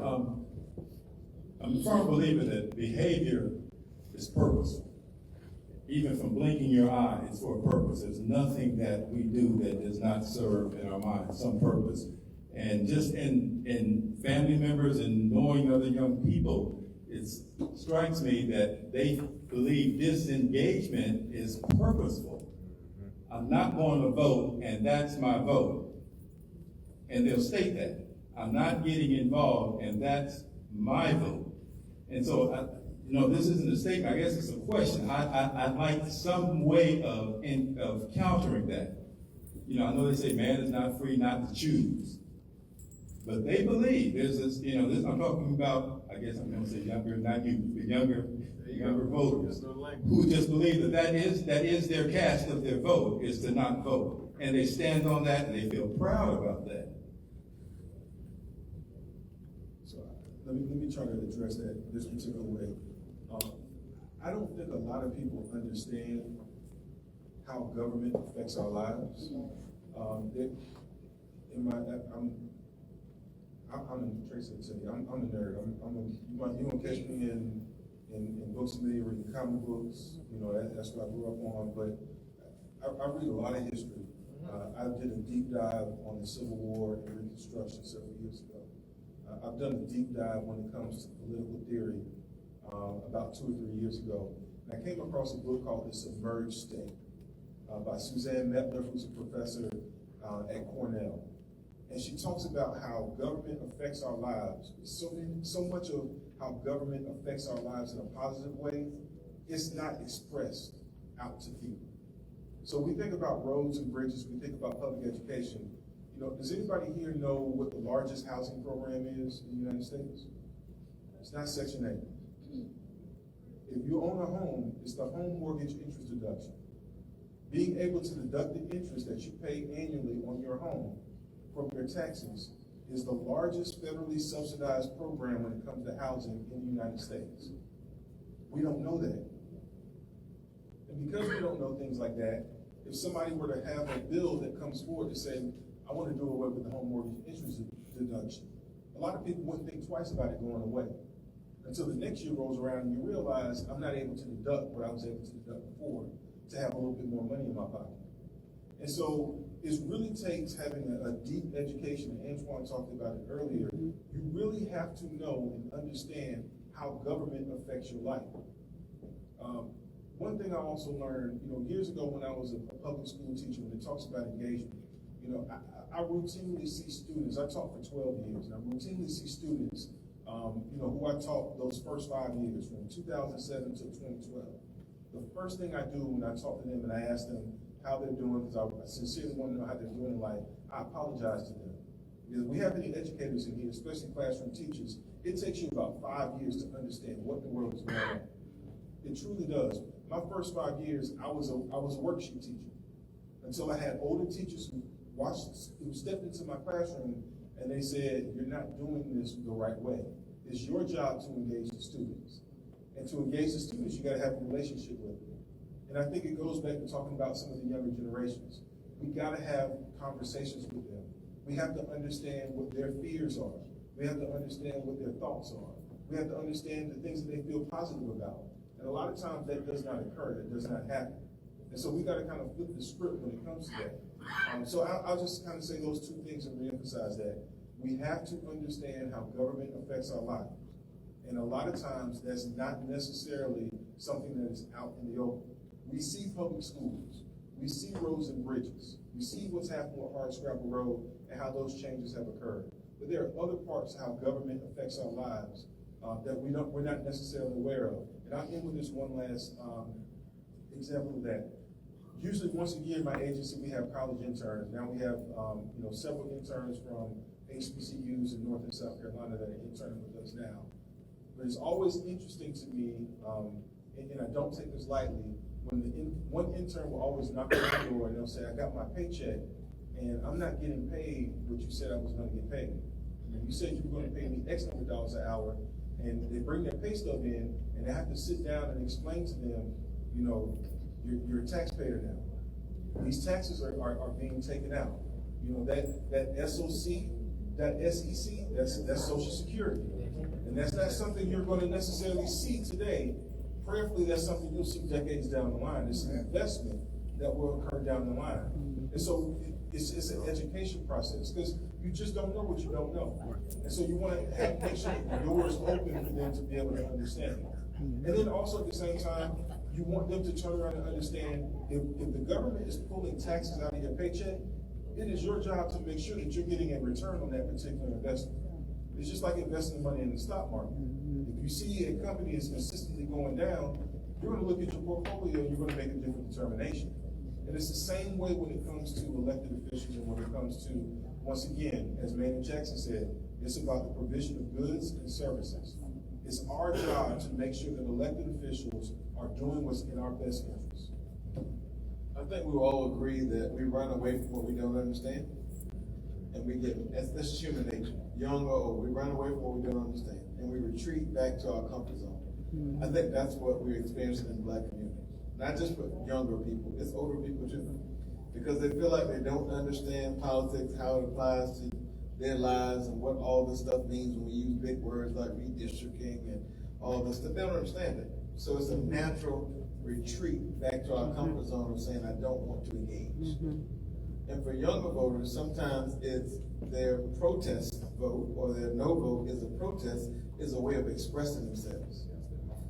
I'm a firm believer that behavior is purposeful. Even from blinking your eye, it's for a purpose. There's nothing that we do that does not serve in our mind some purpose. And just in family members and knowing other young people, it strikes me that they believe disengagement is purposeful. I'm not going to vote, and that's my vote. And they'll state that. I'm not getting involved, and that's my vote. And so, this isn't a statement. I guess it's a question. I'd like some way of countering that. I know they say man is not free not to choose. But they believe there's this, I'm talking about, I guess I'm going to say younger, not you, but younger voters who just believe that is their cast of their vote, is to not vote. And they stand on that and they feel proud about that. So let me try to address that this particular way. I don't think a lot of people understand how government affects our lives. Tracy would say, I'm a nerd. You won't catch me in books and media, reading comic books. That's what I grew up on. But I read a lot of history. I did a deep dive on the Civil War and Reconstruction several years ago. I've done a deep dive when it comes to political theory about 2 or 3 years ago. And I came across a book called The Submerged State by Suzanne Mettler, who's a professor at Cornell. And she talks about how government affects our lives. So much of how government affects our lives in a positive way, it's not expressed. out to people. So we think about roads and bridges, we think about public education. You know, does anybody here know what the largest housing program is in the United States? It's not Section 8. If you own a home, it's the home mortgage interest deduction. Being able to deduct the interest that you pay annually on your home from your taxes is the largest federally subsidized program when it comes to housing in the United States. We don't know that. And because we don't know things like that, if somebody were to have a bill that comes forward to say, I want to do away with the home mortgage interest deduction, a lot of people wouldn't think twice about it going away. Until the next year rolls around and you realize I'm not able to deduct what I was able to deduct before to have a little bit more money in my pocket. And so it really takes having a deep education, and Antoine talked about it earlier. You really have to know and understand how government affects your life. One thing I also learned, years ago when I was a public school teacher, when it talks about engagement, I routinely see students, I taught for 12 years, and I routinely see students, who I taught those first 5 years, from 2007 to 2012. The first thing I do when I talk to them and I ask them how they're doing, because I sincerely want to know how they're doing in life, I apologize to them. Because we have many educators in here, especially classroom teachers, it takes you about 5 years to understand what the world is going on. It truly does. My first 5 years, I was a worksheet teacher until I had older teachers who stepped into my classroom and they said, you're not doing this the right way. It's your job to engage the students. And to engage the students, you gotta have a relationship with them. And I think it goes back to talking about some of the younger generations. We gotta have conversations with them. We have to understand what their fears are. We have to understand what their thoughts are. We have to understand the things that they feel positive about. And a lot of times that does not occur, that does not happen. And so we gotta kind of flip the script when it comes to that. So I'll just kind of say those two things and reemphasize that. We have to understand how government affects our lives. And a lot of times that's not necessarily something that is out in the open. We see public schools, we see roads and bridges, we see what's happened with Hardscrabble Road and how those changes have occurred. But there are other parts of how government affects our lives that we're not necessarily aware of. And I'll end with this one last example of that. Usually once a year in my agency, we have college interns. Now we have several interns from HBCUs in North and South Carolina that are interning with us now. But it's always interesting to me, and I don't take this lightly, when one intern will always knock on my door and they'll say, I got my paycheck and I'm not getting paid what you said I was gonna get paid. You said you were gonna pay me X number of dollars an hour, and they bring their pay stub in and they have to sit down and explain to them, you're a taxpayer now. These taxes are being taken out. That SOC, that SEC, that's Social Security. And that's not something you're going to necessarily see today. Prayerfully, that's something you'll see decades down the line. It's an investment that will occur down the line. And so it's an education process, because you just don't know what you don't know. And so you want to have make sure the doors open for them to be able to understand it. And then also at the same time, you want them to turn around and understand if the government is pulling taxes out of your paycheck, it is your job to make sure that you're getting a return on that particular investment. It's just like investing money in the stock market. If you see a company is consistently going down, you're going to look at your portfolio and you're going to make a different determination. And it's the same way when it comes to elected officials and when it comes to, once again, as Maynard Jackson said, it's about the provision of goods and services. It's our job to make sure that elected officials are doing what's in our best interest. I think we will all agree that we run away from what we don't understand. And that's human nature. Young or old, we run away from what we don't understand. And we retreat back to our comfort zone. I think that's what we're experiencing in the Black community. Not just for younger people, it's older people too. Because they feel like they don't understand politics, how it applies to their lives and what all this stuff means when we use big words like redistricting and all this stuff. They don't understand it. So it's a natural retreat back to our comfort zone of saying, I don't want to engage. And for younger voters, sometimes it's their protest vote or their no vote is a protest, is a way of expressing themselves.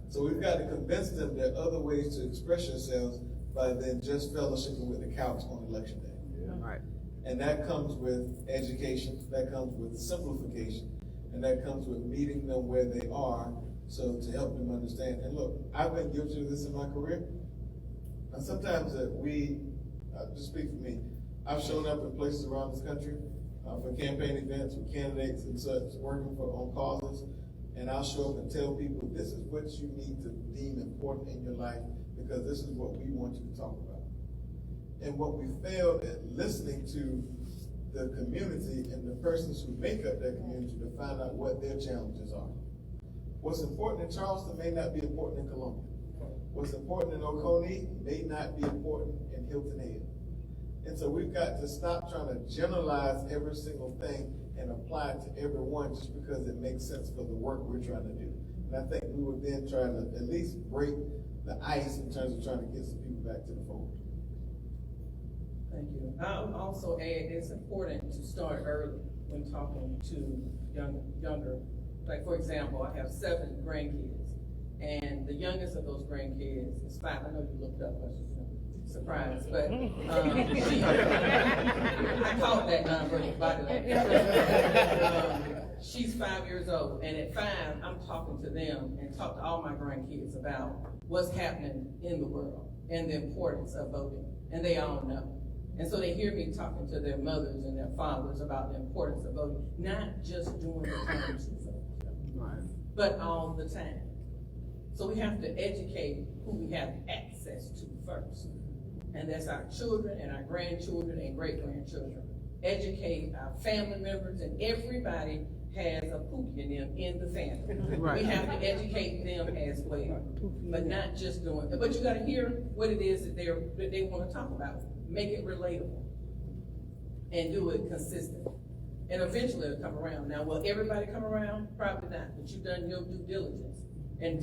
So we've got to convince them there are other ways to express yourselves by then just fellowshipping with the couch on election day. Right. And that comes with education, that comes with simplification, and that comes with meeting them where they are, so to help them understand. And look, I've been guilty of this in my career. Now, sometimes just speak for me, I've shown up in places around this country for campaign events with candidates and such, working on causes, and I'll show up and tell people, this is what you need to deem important in your life, because this is what we want you to talk about. And what we failed at listening to the community and the persons who make up that community to find out what their challenges are. What's important in Charleston may not be important in Columbia. What's important in Oconee may not be important in Hilton Head. And so we've got to stop trying to generalize every single thing and apply it to everyone just because it makes sense for the work we're trying to do. And I think we were then trying to at least break the ice in terms of trying to get some people back to the fold. Thank you. I'll also add, it's important to start early when talking to younger. Like, for example, I have 7 grandkids, and the youngest of those grandkids is 5. I know you looked up, I was surprised, but I caught that nonverbal body language. She's 5 years old, and at 5, I'm talking to them and talk to all my grandkids about what's happening in the world and the importance of voting, and they all know. And so they hear me talking to their mothers and their fathers about the importance of voting, not just during the time to vote, but all the time. So we have to educate who we have access to first. And that's our children and our grandchildren and great-grandchildren. Educate our family members, and everybody has a pookie in them in the family. Right. We have to educate them as well, but not just doing it. But you gotta hear what it is that they wanna talk about. Make it relatable and do it consistent. And eventually it'll come around. Now, will everybody come around? Probably not, but you've done your due diligence and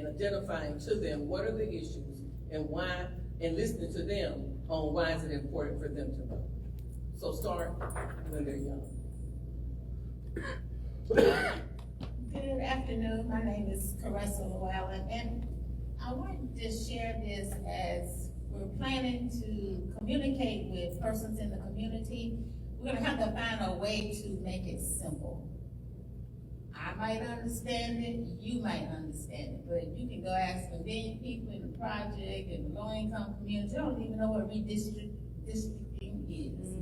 identifying to them what are the issues and why, and listening to them on why is it important for them to vote. So start when they're young. Good afternoon, my name is Caressa Llewellyn, and I wanted to share this as we're planning to communicate with persons in the community. We're gonna have to find a way to make it simple. I might understand it, you might understand it, but you can go ask a million people in the project and the low-income community, they don't even know what redistricting is.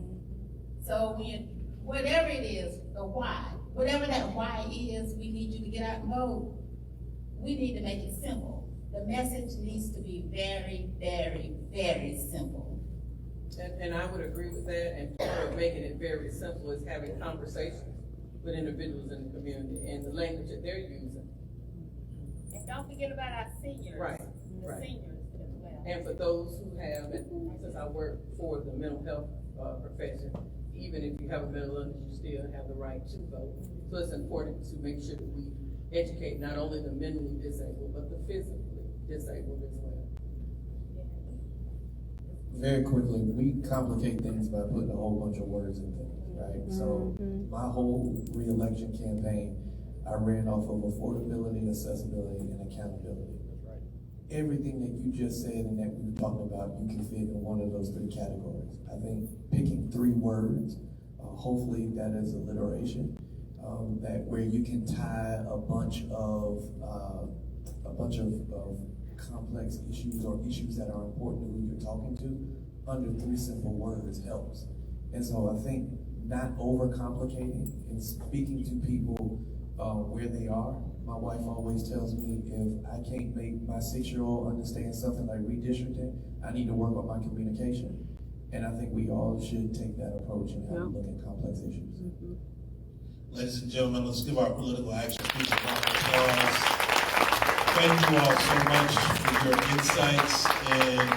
So whatever it is, the why, whatever that why is, we need you to get out and vote. We need to make it simple. The message needs to be very, very, very simple. And I would agree with that, and part of making it very simple is having conversations with individuals in the community and the language that they're using. And don't forget about our seniors. Right. Seniors as well. And for those who have, and since I work for the mental health profession, even if you have a mental illness, you still have the right to vote. So it's important to make sure that we educate not only the mentally disabled, but the physically disabled as well. Very quickly, we complicate things by putting a whole bunch of words in things, right? So my whole re-election campaign, I ran off of affordability, accessibility, and accountability. Everything that you just said and that we were talking about, you can fit in one of those 3 categories. I think picking 3 words, hopefully that is alliteration, that where you can tie a bunch of complex issues or issues that are important to who you're talking to under 3 simple words helps. And so I think not overcomplicating and speaking to people where they are. My wife always tells me if I can't make my 6-year-old understand something like redistricting, I need to work on my communication. And I think we all should take that approach and have a look at complex issues. Ladies and gentlemen, let's give our political action piece a round of applause. Thank you all so much for your insights and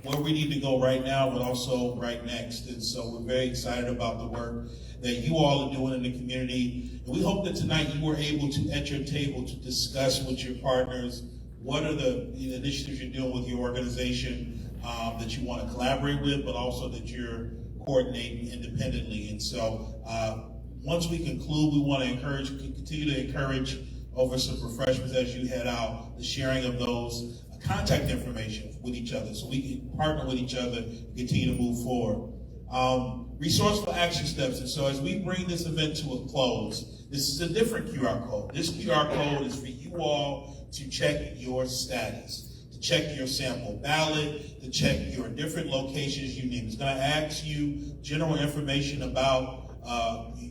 where we need to go right now, but also right next. And so we're very excited about the work that you all are doing in the community. And we hope that tonight you were able to, at your table, to discuss with your partners what are the initiatives you're doing with your organization that you want to collaborate with, but also that you're coordinating independently. And so once we conclude, we want to continue to encourage over some refreshments as you head out, the sharing of those contact information with each other so we can partner with each other and continue to move forward. Resourceful action steps. And so as we bring this event to a close, this is a different QR code. This QR code is for you all to check your status, to to check your sample ballot, to check your different locations you need. It's going to ask you general information about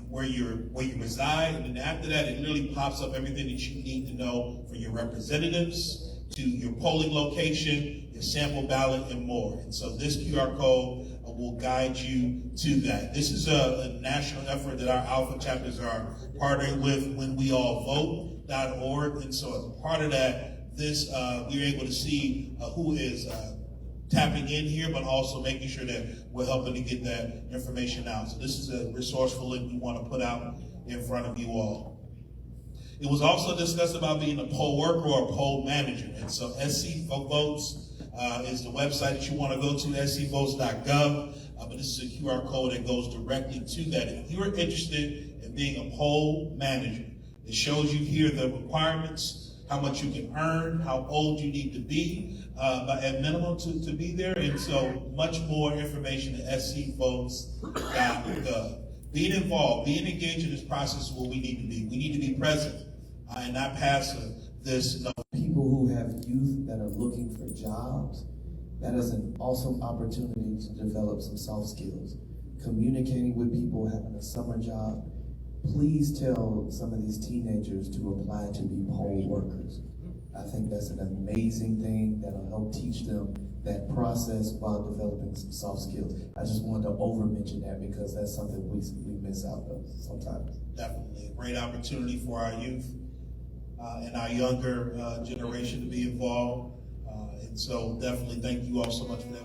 where you reside, and then after that, it literally pops up everything that you need to know for your representatives, to your polling location, your sample ballot, and more. And so this QR code will guide you to that. This is a national effort that our Alpha chapters are partnering with whenweallvote.org. And so as part of that, we're able to see who is tapping in here, but also making sure that we're helping to get that information out. So this is a resourceful link we want to put out in front of you all. It was also discussed about being a poll worker or a poll manager. And so SC Votes is the website that you want to go to, scvotes.gov. But this is a QR code that goes directly to that. If you're interested in being a poll manager, it shows you here the requirements, how much you can earn, how old you need to be, but at minimum to be there. And so much more information at scvotes.gov. Being involved, being engaged in this process is what we need to be. We need to be present and not passive. People who have youth that are looking for jobs, that is an awesome opportunity to develop some soft skills. Communicating with people, having a summer job. Please tell some of these teenagers to apply to be poll workers. I think that's an amazing thing that'll help teach them that process while developing some soft skills. I just wanted to over-mention that because that's something we miss out on sometimes. Definitely a great opportunity for our youth and our younger generation to be involved. And so definitely thank you all so much for that.